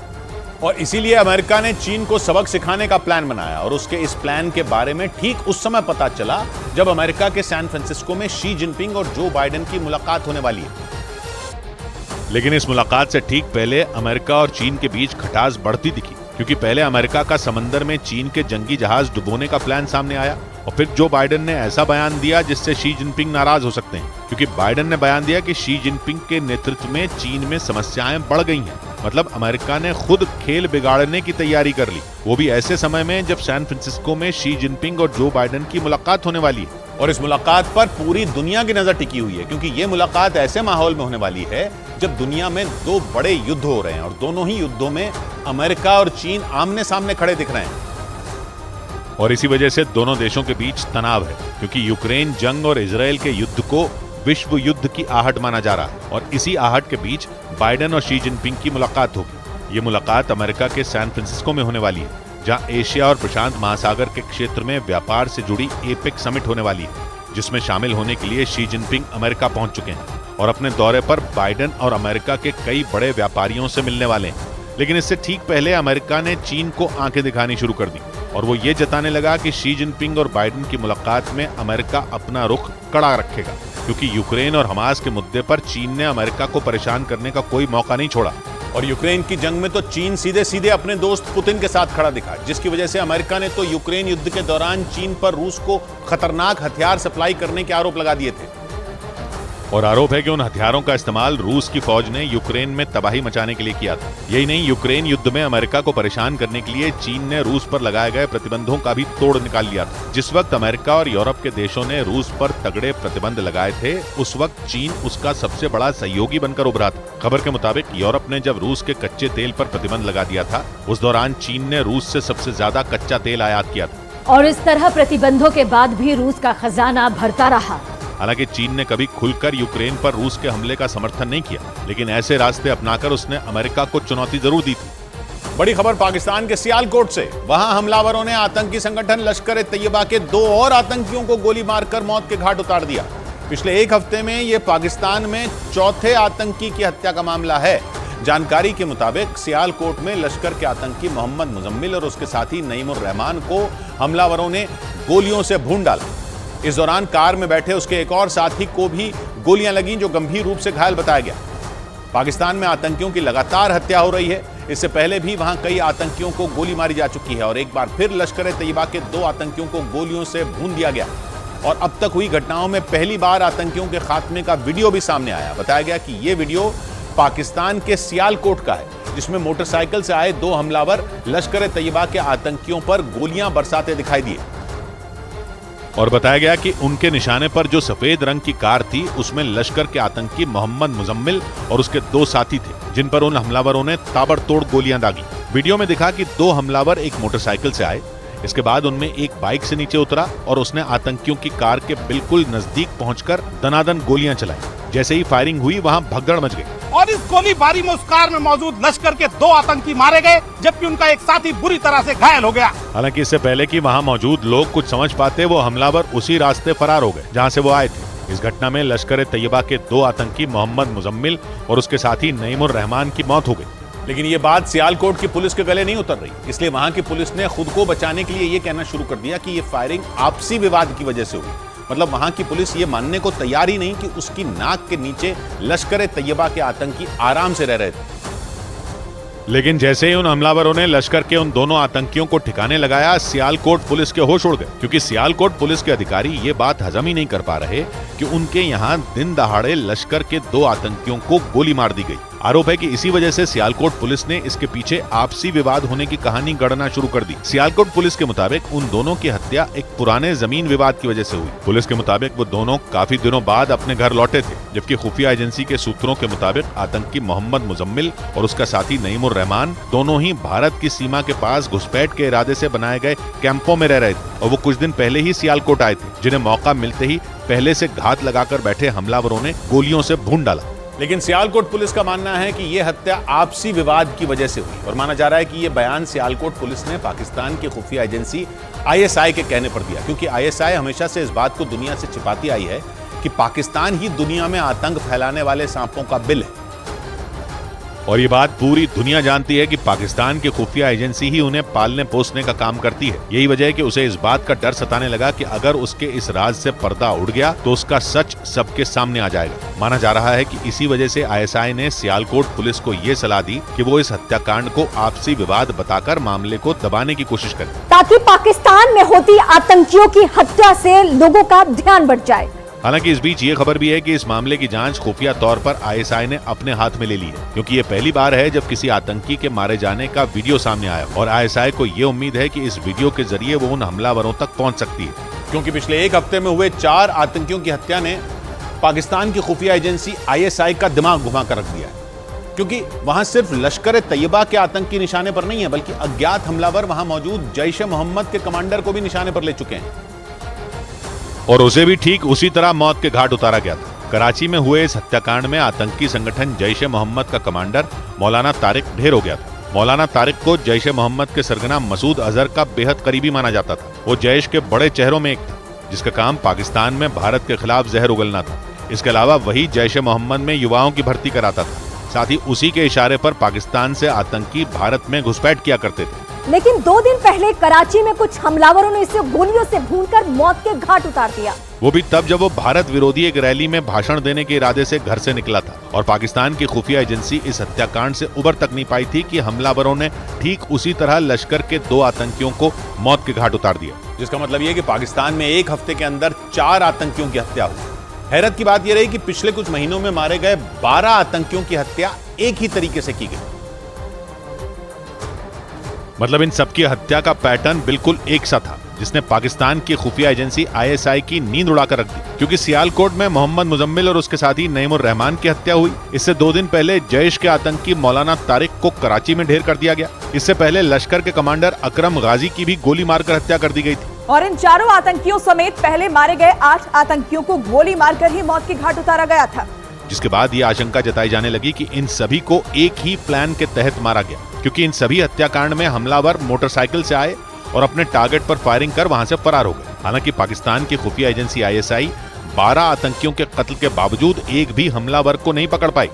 और इसीलिए अमेरिका ने चीन को सबक सिखाने का प्लान बनाया। और उसके इस प्लान के बारे में ठीक उस समय पता चला जब अमेरिका के सैन फ्रांसिस्को में शी जिनपिंग और जो बाइडेन की मुलाकात होने वाली है। लेकिन इस मुलाकात से ठीक पहले अमेरिका और चीन के बीच खटास बढ़ती दिखी, क्योंकि पहले अमेरिका का समंदर में चीन के जंगी जहाज डुबोने का प्लान सामने आया और फिर जो बाइडेन ने ऐसा बयान दिया जिससे शी जिनपिंग नाराज हो सकते हैं, क्योंकि बाइडेन ने बयान दिया कि शी जिनपिंग के नेतृत्व में चीन में समस्याएं बढ़ गई हैं। मतलब अमेरिका ने खुद खेल बिगाड़ने की तैयारी कर ली, वो भी ऐसे समय में जब सैन फ्रांसिस्को में शी जिनपिंग और जो बाइडेन की मुलाकात होने वाली है। और इस मुलाकात पर पूरी दुनिया की नजर टिकी हुई है, क्योंकि ये मुलाकात ऐसे माहौल में होने वाली है जब दुनिया में दो बड़े युद्ध हो रहे हैं और दोनों ही युद्धों में अमेरिका और चीन आमने सामने खड़े दिख रहे हैं। और इसी वजह से दोनों देशों के बीच तनाव है, क्योंकि यूक्रेन जंग और इजराइल के युद्ध को विश्व युद्ध की आहट माना जा रहा है और इसी आहट के बीच बाइडेन और शी जिनपिंग की मुलाकात होगी। ये मुलाकात अमेरिका के सैन फ्रांसिस्को में होने वाली है, जहां एशिया और प्रशांत महासागर के क्षेत्र में व्यापार से जुड़ी एपेक समिट होने वाली है, जिसमें शामिल होने के लिए शी जिनपिंग अमेरिका पहुंच चुके हैं और अपने दौरे पर बाइडेन और अमेरिका के कई बड़े व्यापारियों से मिलने वाले हैं। लेकिन इससे ठीक पहले अमेरिका ने चीन को आंखें दिखानी शुरू कर दी और वो ये जताने लगा कि शी जिनपिंग और बाइडेन की मुलाकात में अमेरिका अपना रुख कड़ा रखेगा, क्योंकि यूक्रेन और हमास के मुद्दे पर चीन ने अमेरिका को परेशान करने का कोई मौका नहीं छोड़ा। और यूक्रेन की जंग में तो चीन सीधे सीधे अपने दोस्त पुतिन के साथ खड़ा दिखा, जिसकी वजह से अमेरिका ने तो यूक्रेन युद्ध के दौरान चीन पर रूस को खतरनाक हथियार सप्लाई करने के आरोप लगा दिए थे। और आरोप है कि उन हथियारों का इस्तेमाल रूस की फौज ने यूक्रेन में तबाही मचाने के लिए किया था। यही नहीं, यूक्रेन युद्ध में अमेरिका को परेशान करने के लिए चीन ने रूस पर लगाए गए प्रतिबंधों का भी तोड़ निकाल लिया था। जिस वक्त अमेरिका और यूरोप के देशों ने रूस पर तगड़े प्रतिबंध लगाए थे, उस वक्त चीन उसका सबसे बड़ा सहयोगी बनकर उभरा था। खबर के मुताबिक यूरोप ने जब रूस के कच्चे तेल पर प्रतिबंध लगा दिया था, उस दौरान चीन ने रूस से सबसे ज्यादा कच्चा तेल आयात किया था। और इस तरह प्रतिबंधों के बाद भी रूस का खजाना भरता रहा। हालांकि चीन ने कभी खुलकर यूक्रेन पर रूस के हमले का समर्थन नहीं किया, लेकिन ऐसे रास्ते अपनाकर उसने अमेरिका को चुनौती जरूर दी थी। बड़ी खबर पाकिस्तान के सियालकोट से। वहां हमलावरों ने आतंकी संगठन लश्कर-ए-तैयबा के 2 और आतंकियों को गोली मारकर मौत के घाट उतार दिया। पिछले एक हफ्ते में यह पाकिस्तान में चौथे आतंकी की हत्या का मामला है। जानकारी के मुताबिक सियालकोट में लश्कर के आतंकी मोहम्मद मुजम्मिल और उसके साथी नईमुर रहमान को हमलावरों ने गोलियों से भून डाला। इस दौरान कार में बैठे उसके एक और साथी को भी गोलियां लगीं, जो गंभीर रूप से घायल बताया गया। पाकिस्तान में आतंकियों की लगातार हत्या हो रही है। इससे पहले भी वहां कई आतंकियों को गोली मारी जा चुकी है और एक बार फिर लश्कर ए तैयबा के 2 आतंकियों को गोलियों से भून दिया गया। और अब तक हुई घटनाओं में पहली बार आतंकियों के खात्मे का वीडियो भी सामने आया। बताया गया कि यह वीडियो पाकिस्तान के सियालकोट का है, जिसमें मोटरसाइकिल से आए 2 हमलावर लश्कर ए तैयबा के आतंकियों पर गोलियां बरसाते दिखाई दिए। और बताया गया कि उनके निशाने पर जो सफेद रंग की कार थी उसमें लश्कर के आतंकी मोहम्मद मुजम्मिल और उसके 2 साथी थे, जिन पर उन हमलावरों ने ताबड़तोड़ गोलियां दागी। वीडियो में दिखा कि 2 हमलावर एक मोटरसाइकिल से आए, इसके बाद उनमें एक बाइक से नीचे उतरा और उसने आतंकियों की कार के बिल्कुल नजदीक पहुंचकर दनादन गोलियां चलाई। जैसे ही फायरिंग हुई वहां भगदड़ मच गई और इस गोलीबारी में उस कार में मौजूद लश्कर के 2 आतंकी मारे गए, जबकि उनका एक साथी बुरी तरह से घायल हो गया। हालांकि इससे पहले कि वहां मौजूद लोग कुछ समझ पाते, वो हमलावर उसी रास्ते फरार हो गए जहां से वो आए थे। इस घटना में लश्कर ए तैयबा के 2 आतंकी मोहम्मद मुजम्मिल और उसके साथी नईमुर रहमान की मौत हो गई। लेकिन ये बात सियालकोट की पुलिस के गले नहीं उतर रही, इसलिए वहां की पुलिस ने खुद को बचाने के लिए ये कहना शुरू कर दिया कि ये फायरिंग आपसी विवाद की वजह से हुई। मतलब वहां की पुलिस ये मानने को तैयार ही नहीं कि उसकी नाक के नीचे लश्कर ए तैयबा के आतंकी आराम से रह रहे थे। लेकिन जैसे ही उन हमलावरों ने लश्कर के उन दोनों आतंकियों को ठिकाने लगाया, सियालकोट पुलिस के होश उड़ गए, क्योंकि सियालकोट पुलिस के अधिकारी ये बात हजम ही नहीं कर पा रहे कि उनके यहाँ दिन दहाड़े लश्कर के 2 आतंकियों को गोली मार दी गई। आरोप है कि इसी वजह से सियालकोट पुलिस ने इसके पीछे आपसी विवाद होने की कहानी गढ़ना शुरू कर दी। सियालकोट पुलिस के मुताबिक उन दोनों की हत्या एक पुराने जमीन विवाद की वजह से हुई। पुलिस के मुताबिक वो दोनों काफी दिनों बाद अपने घर लौटे थे, जबकि खुफिया एजेंसी के सूत्रों के मुताबिक आतंकी मोहम्मद मुजम्मिल और उसका साथी नईमुर रहमान दोनों ही भारत की सीमा के पास घुसपैठ के इरादे से बनाए गए कैंपों में रह रहे थे और वो कुछ दिन पहले ही सियालकोट आए थे, जिन्हें मौका मिलते ही पहले से घात लगाकर बैठे हमलावरों ने गोलियों से भून डाला। लेकिन सियालकोट पुलिस का मानना है कि यह हत्या आपसी विवाद की वजह से हुई और माना जा रहा है कि यह बयान सियालकोट पुलिस ने पाकिस्तान की खुफिया एजेंसी ISI के कहने पर दिया, क्योंकि ISI हमेशा से इस बात को दुनिया से छिपाती आई है कि पाकिस्तान ही दुनिया में आतंक फैलाने वाले सांपों का बिल है। और ये बात पूरी दुनिया जानती है कि पाकिस्तान की खुफिया एजेंसी ही उन्हें पालने पोसने का काम करती है। यही वजह है कि उसे इस बात का डर सताने लगा कि अगर उसके इस राज से पर्दा उड़ गया तो उसका सच सबके सामने आ जाएगा। माना जा रहा है कि इसी वजह से ISI ने सियालकोट पुलिस को ये सलाह दी कि वो इस हत्याकांड को आपसी विवाद बताकर मामले को दबाने की कोशिश करे, ताकि पाकिस्तान में होती आतंकियों की हत्या से लोगों का ध्यान बढ़ जाए। हालांकि इस बीच ये खबर भी है कि इस मामले की जांच खुफिया तौर पर ISI ने अपने हाथ में ले ली है, क्योंकि ये पहली बार है जब किसी आतंकी के मारे जाने का वीडियो सामने आया और ISI को ये उम्मीद है कि इस वीडियो के जरिए वो उन हमलावरों तक पहुंच सकती है। क्योंकि पिछले 1 हफ्ते में हुए 4 आतंकियों की हत्या ने पाकिस्तान की खुफिया एजेंसी ISI का दिमाग घुमा कर रख दिया है, क्योंकि वहां सिर्फ लश्कर ए तैयबा के आतंकी निशाने पर नहीं है, बल्कि अज्ञात हमलावर वहां मौजूद जैश-ए-मोहम्मद के कमांडर को भी निशाने पर ले चुके हैं और उसे भी ठीक उसी तरह मौत के घाट उतारा गया था। कराची में हुए इस हत्याकांड में आतंकी संगठन जैश-ए-मोहम्मद का कमांडर मौलाना तारिक ढेर हो गया था। मौलाना तारिक को जैश-ए-मोहम्मद के सरगना मसूद अजहर का बेहद करीबी माना जाता था। वो जैश के बड़े चेहरों में एक था, जिसका काम पाकिस्तान में भारत के खिलाफ जहर उगलना था। इसके अलावा वही जैश-ए-मोहम्मद में युवाओं की भर्ती कराता था। साथ ही उसी के इशारे पर पाकिस्तान से आतंकी भारत में घुसपैठ किया करते थे। लेकिन 2 दिन पहले कराची में कुछ हमलावरों ने इसे गोलियों से भूनकर मौत के घाट उतार दिया, वो भी तब जब वो भारत विरोधी एक रैली में भाषण देने के इरादे से घर से निकला था और पाकिस्तान की खुफिया एजेंसी इस हत्याकांड से उबर तक नहीं पाई थी कि हमलावरों ने ठीक उसी तरह लश्कर के 2 आतंकियों को मौत के घाट उतार दिया। जिसका मतलब ये कि पाकिस्तान में 1 हफ्ते के अंदर 4 आतंकियों की हत्या हुई। हैरत की बात यह रही कि पिछले कुछ महीनों में मारे गए 12 आतंकियों की हत्या एक ही तरीके से की गई। मतलब इन सबकी हत्या का पैटर्न बिल्कुल एक सा था, जिसने पाकिस्तान की खुफिया एजेंसी ISI की नींद उड़ाकर रख दी। क्योंकि सियालकोट में मोहम्मद मुजम्मिल और उसके साथी नईमुर रहमान की हत्या हुई। इससे 2 दिन पहले जैश के आतंकी मौलाना तारिक को कराची में ढेर कर दिया गया। इससे पहले लश्कर के कमांडर अकरम गाजी की भी गोली मारकर हत्या कर दी गई थी। और इन 4 आतंकियों समेत पहले मारे गए 8 आतंकियों को गोली मारकर ही मौत के घाट उतारा गया था। जिसके बाद ये आशंका जताई जाने लगी कि इन सभी को एक ही प्लान के तहत मारा गया, क्योंकि इन सभी हत्याकांड में हमलावर मोटरसाइकिल से आए और अपने टारगेट पर फायरिंग कर वहां से फरार हो गए। हालांकि पाकिस्तान की खुफिया एजेंसी ISI 12 आतंकियों के कत्ल के बावजूद एक भी हमलावर को नहीं पकड़ पाई।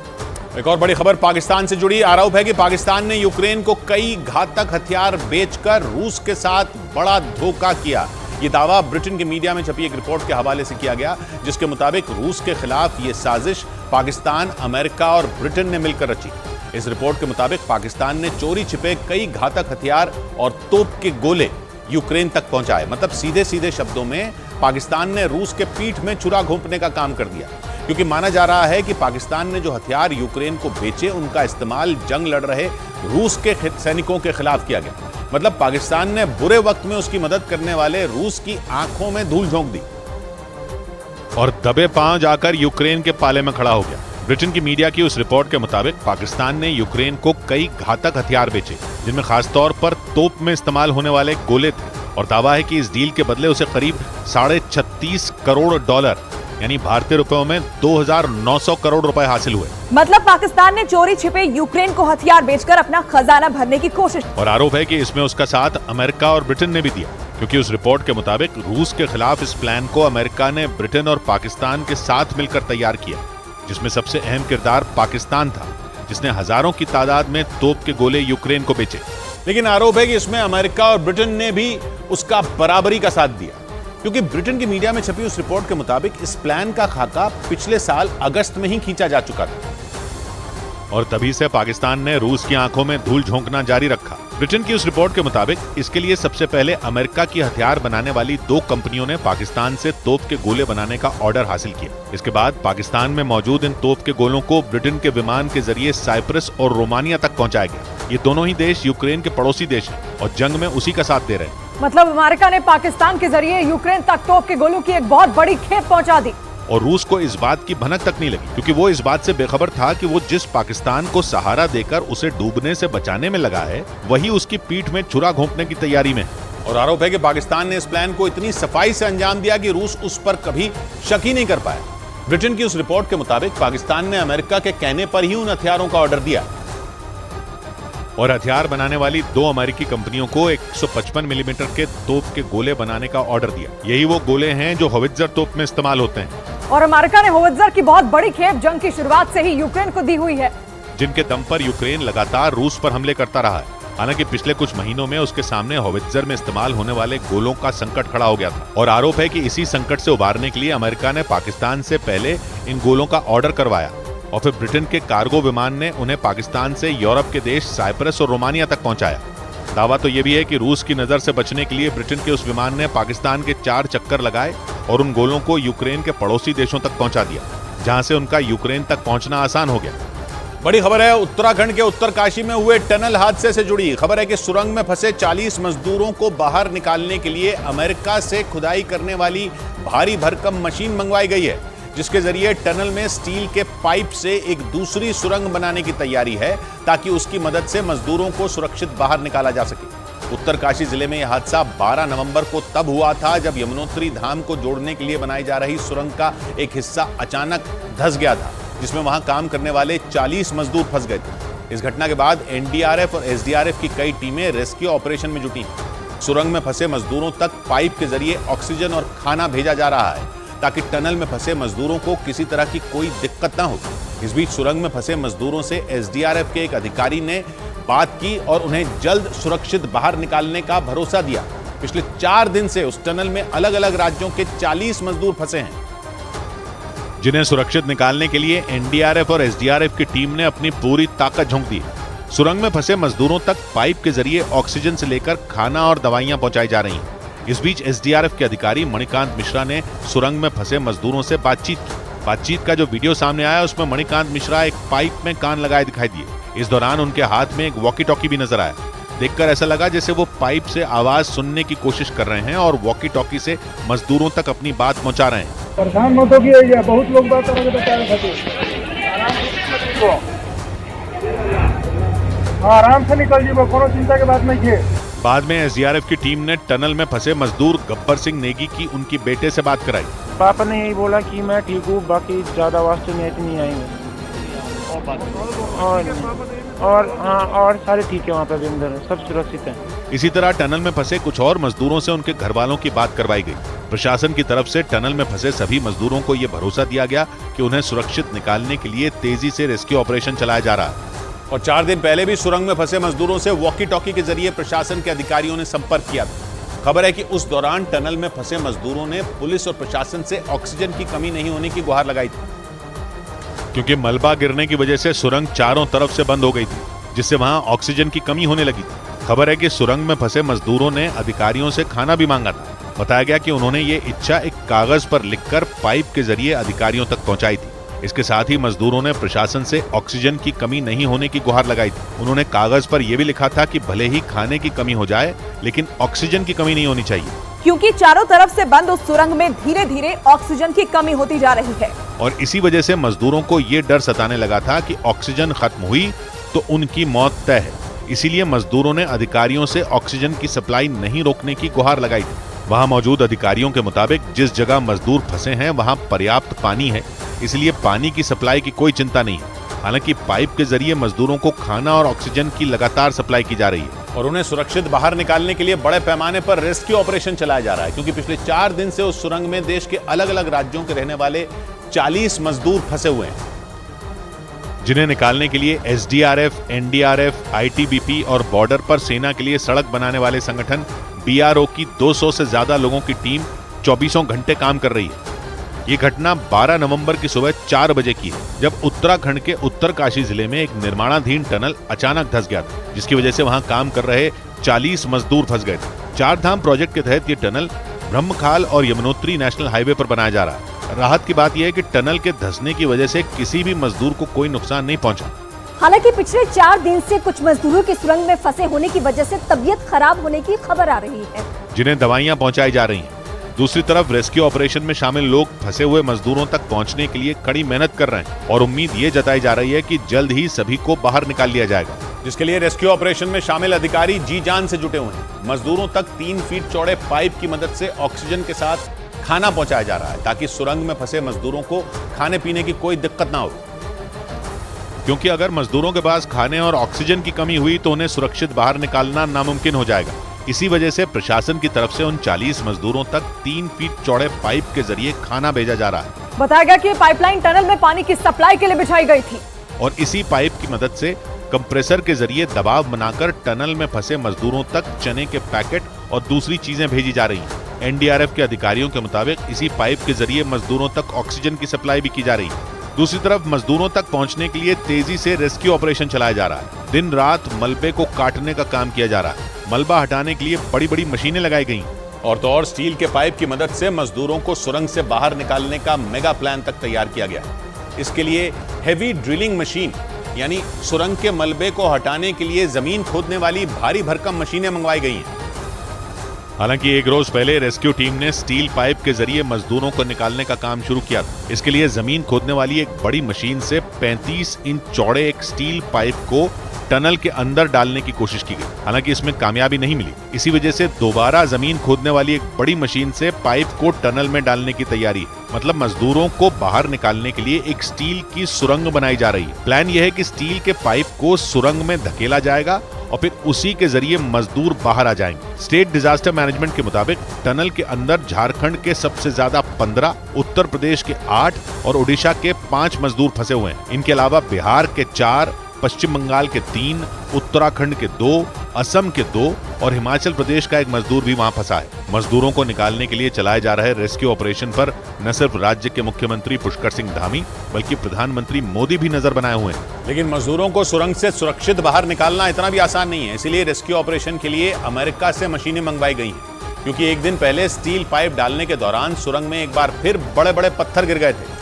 एक और बड़ी खबर पाकिस्तान से जुड़ी। आरोप है कि पाकिस्तान ने यूक्रेन को कई घातक हथियार बेचकर रूस के साथ बड़ा धोखा किया। ये दावा ब्रिटेन के मीडिया में छपी एक रिपोर्ट के हवाले से किया गया, जिसके मुताबिक रूस के खिलाफ ये साजिश पाकिस्तान, अमेरिका और ब्रिटेन ने मिलकर रची। इस रिपोर्ट के मुताबिक पाकिस्तान ने चोरी छिपे कई घातक हथियार और तोप के गोले यूक्रेन तक पहुंचाए। मतलब सीधे सीधे शब्दों में पाकिस्तान ने रूस के पीठ में छुरा घोंपने का काम कर दिया, क्योंकि माना जा रहा है कि पाकिस्तान ने जो हथियार यूक्रेन को बेचे उनका इस्तेमाल जंग लड़ रहे रूस के सैनिकों के खिलाफ किया गया। मतलब पाकिस्तान ने बुरे वक्त में उसकी मदद करने वाले रूस की आंखों में धूल झोंक दी और दबे पांव जाकर यूक्रेन के पाले में खड़ा हो गया। ब्रिटेन की मीडिया की उस रिपोर्ट के मुताबिक पाकिस्तान ने यूक्रेन को कई घातक हथियार बेचे, जिनमें खासतौर पर तोप में इस्तेमाल होने वाले गोले थे, और दावा है कि इस डील के बदले उसे करीब $36.5 करोड़ यानी भारतीय रुपयों में 2,900 करोड़ रुपए हासिल हुए। मतलब पाकिस्तान ने चोरी छिपे यूक्रेन को हथियार बेचकर अपना खजाना भरने की कोशिश। और आरोप है कि इसमें उसका साथ अमेरिका और ब्रिटेन ने भी दिया, क्योंकि उस रिपोर्ट के मुताबिक रूस के खिलाफ इस प्लान को अमेरिका ने ब्रिटेन और पाकिस्तान के साथ मिलकर तैयार किया, जिसमें सबसे अहम किरदार पाकिस्तान था, जिसने हजारों की तादाद में तोप के गोले यूक्रेन को बेचे। लेकिन आरोप है कि इसमें अमेरिका और ब्रिटेन ने भी उसका बराबरी का साथ दिया, क्योंकि ब्रिटेन की मीडिया में छपी उस रिपोर्ट के मुताबिक इस प्लान का खाका पिछले साल अगस्त में ही खींचा जा चुका था, और तभी से पाकिस्तान ने रूस की आंखों में धूल झोंकना जारी रखा। ब्रिटेन की उस रिपोर्ट के मुताबिक इसके लिए सबसे पहले अमेरिका की हथियार बनाने वाली 2 कंपनियों ने पाकिस्तान से तोप के गोले बनाने का ऑर्डर हासिल किया। इसके बाद पाकिस्तान में मौजूद इन तोप के गोलों को ब्रिटेन के विमान के जरिए साइप्रस और रोमानिया तक पहुंचाया गया। ये दोनों ही देश यूक्रेन के पड़ोसी देश हैं और जंग में उसी का साथ दे रहे हैं। मतलब अमेरिका ने पाकिस्तान के जरिए यूक्रेन तक तोप के गोलों की एक बहुत बड़ी खेप पहुंचा दी, और रूस को इस बात की भनक तक नहीं लगी, क्योंकि वो इस बात से बेखबर था कि वो जिस पाकिस्तान को सहारा देकर उसे डूबने से बचाने में लगा है, वही उसकी पीठ में छुरा घोंपने की तैयारी में है। और आरोप है कि पाकिस्तान ने इस प्लान को इतनी सफाई से अंजाम दिया कि रूस उस पर कभी शक ही नहीं कर पाया। ब्रिटेन की उस रिपोर्ट के मुताबिक पाकिस्तान ने अमेरिका के कहने पर ही उन हथियारों का ऑर्डर दिया, और हथियार बनाने वाली 2 अमेरिकी कंपनियों को 155 मिलीमीटर के तोप के गोले बनाने का ऑर्डर दिया। यही वो गोले हैं जो होवित्जर तोप में इस्तेमाल होते हैं, और अमेरिका ने होवित्जर की बहुत बड़ी खेप जंग की शुरुआत से ही यूक्रेन को दी हुई है, जिनके दम पर यूक्रेन लगातार रूस पर हमले करता रहा है। हालांकि पिछले कुछ महीनों में उसके सामने होवित्जर में इस्तेमाल होने वाले गोलों का संकट खड़ा हो गया था, और आरोप है कि इसी संकट से उबारने के लिए अमेरिका ने पाकिस्तान से पहले इन गोलों का ऑर्डर करवाया, और फिर ब्रिटेन के कार्गो विमान ने उन्हें पाकिस्तान से यूरोप के देश साइप्रस और रोमानिया तक पहुंचाया। दावा तो यह भी है कि रूस की नजर से बचने के लिए ब्रिटेन के उस विमान ने पाकिस्तान के 4 चक्कर लगाए और उन गोलों को यूक्रेन के पड़ोसी देशों तक पहुंचा दिया, जहां से उनका यूक्रेन तक पहुंचना आसान हो गया। बड़ी खबर है उत्तराखंड के उत्तरकाशी में हुए टनल हादसे से जुड़ी। खबर है कि सुरंग में फंसे 40 मजदूरों को बाहर निकालने के लिए अमेरिका से खुदाई करने वाली भारी भरकम मशीन मंगवाई गई है, जिसके जरिए टनल में स्टील के पाइप से एक दूसरी सुरंग बनाने की तैयारी है, ताकि उसकी मदद से मजदूरों को सुरक्षित बाहर निकाला जा सके। उत्तरकाशी जिले में यह हादसा 12 नवंबर को तब हुआ था जब यमुनोत्री धाम को जोड़ने के लिए बनाई जा रही सुरंग का एक हिस्सा अचानक धंस गया था, जिसमें वहां काम करने वाले 40 मजदूर फंस गए थे। इस घटना के बाद एनडीआरएफ और एसडीआरएफ की कई टीमें रेस्क्यू ऑपरेशन में जुटी। सुरंग में फंसे मजदूरों तक पाइप के जरिए ऑक्सीजन और खाना भेजा जा रहा है, ताकि टनल में फंसे मजदूरों को किसी तरह की कोई दिक्कत ना हो। इस बीच सुरंग में फंसे मजदूरों से एसडीआरएफ के एक अधिकारी ने बात की और उन्हें जल्द सुरक्षित बाहर निकालने का भरोसा दिया। पिछले 4 दिन से उस टनल में अलग अलग राज्यों के 40 मजदूर फंसे हैं, जिन्हें सुरक्षित निकालने के लिए एनडीआरएफ और एसडीआरएफ की टीम ने अपनी पूरी ताकत झोंक दी। सुरंग में फंसे मजदूरों तक पाइप के जरिए ऑक्सीजन से लेकर खाना और दवाइयां पहुंचाई जा रही हैं। इस बीच एसडीआरएफ के अधिकारी मणिकांत मिश्रा ने सुरंग में फंसे मजदूरों से बातचीत की। बातचीत का जो वीडियो सामने आया उसमें मणिकांत मिश्रा एक पाइप में कान लगाए दिखाई दिए। इस दौरान उनके हाथ में एक वॉकी टॉकी भी नजर आया। देखकर ऐसा लगा जैसे वो पाइप से आवाज सुनने की कोशिश कर रहे हैं और वॉकी टॉकी से मजदूरों तक अपनी बात पहुंचा रहे हैं। परेशान मत होइए, बहुत लोग बात करेंगे तो आराम से निकल जीवो, कोनो चिंता के बात नहीं है। बाद में एसडीआरएफ की टीम ने टनल में फंसे मजदूर गब्बर सिंह नेगी की उनकी बेटे से बात कराई। पापा ने यही बोला कि मैं ठीक हूँ, बाकी ज्यादा वास्ते नहीं आएंगे और सारे ठीक है, वहाँ पे भी अंदर सब सुरक्षित है। इसी तरह टनल में फंसे कुछ और मजदूरों से उनके घर वालों की बात करवाई गई। प्रशासन की तरफ से टनल में फंसे सभी मजदूरों को ये भरोसा दिया गया कि उन्हें सुरक्षित निकालने के लिए तेजी से रेस्क्यू ऑपरेशन चलाया जा रहा है। और 4 दिन पहले भी सुरंग में फंसे मजदूरों से वॉकी टॉकी के जरिए प्रशासन के अधिकारियों ने संपर्क किया था। खबर है कि उस दौरान टनल में फंसे मजदूरों ने पुलिस और प्रशासन से ऑक्सीजन की कमी नहीं होने की गुहार लगाई थी। क्योंकि मलबा गिरने की वजह से सुरंग चारों तरफ से बंद हो गई थी, जिससे वहां ऑक्सीजन की कमी होने लगी थी। खबर है कि सुरंग में फंसे मजदूरों ने अधिकारियों से खाना भी मांगा था। बताया गया कि उन्होंने ये इच्छा एक कागज पर लिखकर पाइप के जरिए अधिकारियों तक पहुंचाई थी। इसके साथ ही मजदूरों ने प्रशासन से ऑक्सीजन की कमी नहीं होने की गुहार लगाई थी। उन्होंने कागज पर यह भी लिखा था कि भले ही खाने की कमी हो जाए, लेकिन ऑक्सीजन की कमी नहीं होनी चाहिए, क्योंकि चारों तरफ से बंद उस सुरंग में धीरे धीरे ऑक्सीजन की कमी होती जा रही है। और इसी वजह से मजदूरों को ये डर सताने लगा था कि ऑक्सीजन खत्म हुई तो उनकी मौत तय है। इसीलिए मजदूरों ने अधिकारियों से ऑक्सीजन की सप्लाई नहीं रोकने की गुहार लगाई थी। वहां मौजूद अधिकारियों के मुताबिक जिस जगह मजदूर फंसे हैं वहां पर्याप्त पानी है, इसलिए पानी की सप्लाई की कोई चिंता नहीं है। हालांकि पाइप के जरिए मजदूरों को खाना और ऑक्सीजन की लगातार सप्लाई की जा रही है और उन्हें सुरक्षित बाहर निकालने के लिए बड़े पैमाने पर रेस्क्यू ऑपरेशन चलाया जा रहा है, क्योंकि पिछले 4 दिन से उस सुरंग में देश के अलग अलग राज्यों के रहने वाले 40 मजदूर फंसे हुए हैं, जिन्हें निकालने के लिए एसडीआरएफ, एनडीआरएफ, आईटीबीपी और बॉर्डर पर सेना के लिए सड़क बनाने वाले संगठन बीआरओ की 200 से ज्यादा लोगों की टीम 24 घंटे काम कर रही है। ये घटना 12 नवंबर की सुबह 4 बजे की है, जब उत्तराखंड के उत्तरकाशी जिले में एक निर्माणाधीन टनल अचानक धंस गया था, जिसकी वजह से वहां काम कर रहे 40 मजदूर फंस गए थे। 4 धाम प्रोजेक्ट के तहत ये टनल ब्रह्मखाल और यमुनोत्री नेशनल हाईवे पर बनाया जा रहा है। राहत की बात यह है कि टनल के धंसने की वजह से किसी भी मजदूर को कोई नुकसान नहीं पहुंचा। हालांकि पिछले 4 दिन से कुछ मजदूरों की सुरंग में फंसे होने की वजह से तबीयत खराब होने की खबर आ रही है, जिन्हें दवाइयां पहुंचाई जा रही हैं। दूसरी तरफ रेस्क्यू ऑपरेशन में शामिल लोग फंसे हुए मजदूरों तक पहुंचने के लिए कड़ी मेहनत कर रहे हैं और उम्मीद ये जताई जा रही है कि जल्द ही सभी को बाहर निकाल लिया जाएगा, जिसके लिए रेस्क्यू ऑपरेशन में शामिल अधिकारी जी जान से जुटे हुए हैं। मजदूरों तक 3 फीट चौड़े पाइप की मदद से ऑक्सीजन के साथ खाना पहुंचाया जा रहा है, ताकि सुरंग में फंसे मजदूरों को खाने पीने की कोई दिक्कत ना हो। क्योंकि अगर मजदूरों के पास खाने और ऑक्सीजन की कमी हुई तो उन्हें सुरक्षित बाहर निकालना नामुमकिन हो जाएगा। इसी वजह से प्रशासन की तरफ से उन 40 मजदूरों तक 3 फीट चौड़े पाइप के जरिए खाना भेजा जा रहा है। बताया गया कि पाइपलाइन टनल में पानी की सप्लाई के लिए बिछाई गई थी और इसी पाइप की मदद से कंप्रेसर के जरिए दबाव बनाकर टनल में फंसे मजदूरों तक चने के पैकेट और दूसरी चीजें भेजी जा रही हैं। एनडीआरएफ के अधिकारियों के मुताबिक इसी पाइप के जरिए मजदूरों तक ऑक्सीजन की सप्लाई भी की जा रही है। दूसरी तरफ मजदूरों तक पहुंचने के लिए तेजी से रेस्क्यू ऑपरेशन चलाया जा रहा है। दिन रात मलबे को काटने का काम किया जा रहा है। मलबा हटाने के लिए बड़ी बड़ी मशीनें लगाई गई और तो और स्टील के पाइप की मदद से मजदूरों को सुरंग से बाहर निकालने का मेगा प्लान तक तैयार किया गया है। इसके लिए हेवी ड्रिलिंग मशीन, यानी सुरंग के मलबे को हटाने के लिए जमीन खोदने वाली भारी भरकम मशीनें मंगवाई गई हैं। हालांकि एक रोज पहले रेस्क्यू टीम ने स्टील पाइप के जरिए मजदूरों को निकालने का काम शुरू किया था। इसके लिए जमीन खोदने वाली एक बड़ी मशीन से 35 इंच चौड़े एक स्टील पाइप को टनल के अंदर डालने की कोशिश की गई। हालांकि इसमें कामयाबी नहीं मिली। इसी वजह से दोबारा जमीन खोदने वाली एक बड़ी मशीन से पाइप को टनल में डालने की तैयारी है। मतलब मजदूरों को बाहर निकालने के लिए एक स्टील की सुरंग बनाई जा रही है। प्लान यह है कि स्टील के पाइप को सुरंग में धकेला जाएगा और फिर उसी के जरिए मजदूर बाहर आ जाएंगे। स्टेट डिजास्टर मैनेजमेंट के मुताबिक टनल के अंदर झारखंड के सबसे ज्यादा 15, उत्तर प्रदेश के 8 और ओडिशा के 5 मजदूर फंसे हुए हैं। इनके अलावा बिहार के 4, पश्चिम बंगाल के 3, उत्तराखंड के 2, असम के 2 और हिमाचल प्रदेश का एक मजदूर भी वहां फंसा है। मजदूरों को निकालने के लिए चलाए जा रहे रेस्क्यू ऑपरेशन पर न सिर्फ राज्य के मुख्यमंत्री पुष्कर सिंह धामी बल्कि प्रधानमंत्री मोदी भी नजर बनाए हुए हैं। लेकिन मजदूरों को सुरंग से सुरक्षित बाहर निकालना इतना भी आसान नहीं है। इसलिए रेस्क्यू ऑपरेशन के लिए अमेरिका से मशीनें मंगवाई गई हैं, क्योंकि एक दिन पहले स्टील पाइप डालने के दौरान सुरंग में एक बार फिर बड़े बड़े पत्थर गिर गए थे,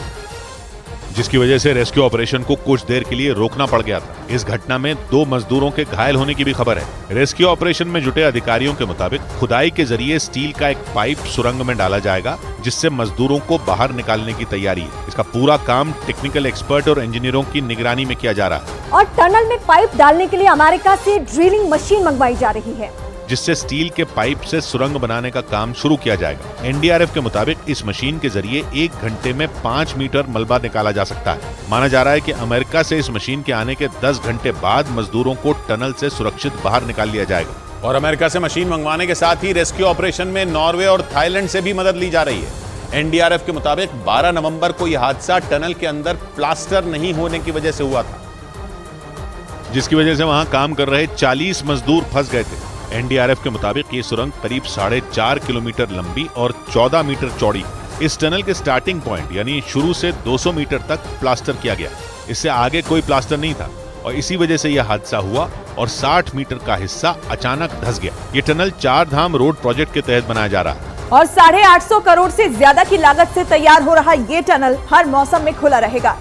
जिसकी वजह से रेस्क्यू ऑपरेशन को कुछ देर के लिए रोकना पड़ गया था। इस घटना में 2 मजदूरों के घायल होने की भी खबर है। रेस्क्यू ऑपरेशन में जुटे अधिकारियों के मुताबिक खुदाई के जरिए स्टील का एक पाइप सुरंग में डाला जाएगा, जिससे मजदूरों को बाहर निकालने की तैयारी है। इसका पूरा काम टेक्निकल एक्सपर्ट और इंजीनियरों की निगरानी में किया जा रहा है। और टनल में पाइप डालने के लिए अमेरिका से ड्रिलिंग मशीन मंगवाई जा रही है, जिससे स्टील के पाइप से सुरंग बनाने का काम शुरू किया जाएगा। एनडीआरएफ के मुताबिक इस मशीन के जरिए 1 घंटे में 5 मीटर मलबा निकाला जा सकता है। माना जा रहा है कि अमेरिका से इस मशीन के आने के 10 घंटे बाद मजदूरों को टनल से सुरक्षित बाहर निकाल लिया जाएगा। और अमेरिका से मशीन मंगवाने के साथ ही रेस्क्यू ऑपरेशन में नॉर्वे और थाईलैंड से भी मदद ली जा रही है। एनडीआरएफ के मुताबिक 12 नवंबर को यह हादसा टनल के अंदर प्लास्टर नहीं होने की वजह से हुआ था, जिसकी वजह से वहां काम कर रहे 40 मजदूर फंस गए थे। एनडीआरएफ के मुताबिक ये सुरंग करीब 4.5 किलोमीटर लंबी और 14 मीटर चौड़ी, इस टनल के स्टार्टिंग पॉइंट यानी शुरू से 200 मीटर तक प्लास्टर किया गया। इससे आगे कोई प्लास्टर नहीं था और इसी वजह से यह हादसा हुआ और 60 मीटर का हिस्सा अचानक धंस गया। ये टनल 4 धाम रोड प्रोजेक्ट के तहत बनाया जा रहा है और 850 करोड़ से ज्यादा की लागत से तैयार हो रहा ये टनल हर मौसम में खुला रहेगा,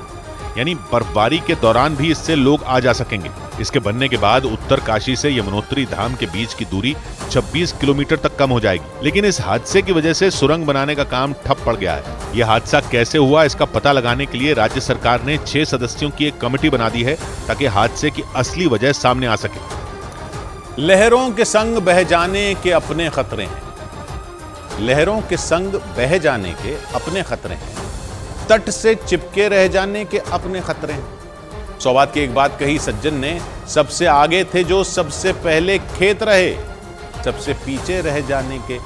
यानी बर्फबारी के दौरान भी इससे लोग आ जा सकेंगे। इसके बनने के बाद उत्तर काशी से यमुनोत्री धाम के बीच की दूरी 26 किलोमीटर तक कम हो जाएगी। लेकिन इस हादसे की वजह से सुरंग बनाने का काम ठप पड़ गया है। यह हादसा कैसे हुआ इसका पता लगाने के लिए राज्य सरकार ने 6 सदस्यों की एक कमेटी बना दी है ताकि हादसे की असली वजह सामने आ सके। लहरों के संग बह जाने के अपने खतरे हैं। लहरों के संग बह जाने के अपने खतरे हैं। तट से चिपके रह जाने के अपने खतरे हैं। 100 बात की एक बात कही सज्जन ने, सबसे आगे थे जो सबसे पहले खेत रहे, सबसे पीछे रह जाने के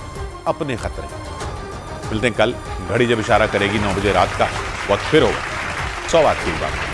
अपने खतरे हैं। मिलते हैं कल, घड़ी जब इशारा करेगी 9 बजे रात का, वक्त फिर होगा 100 बात की एक बात।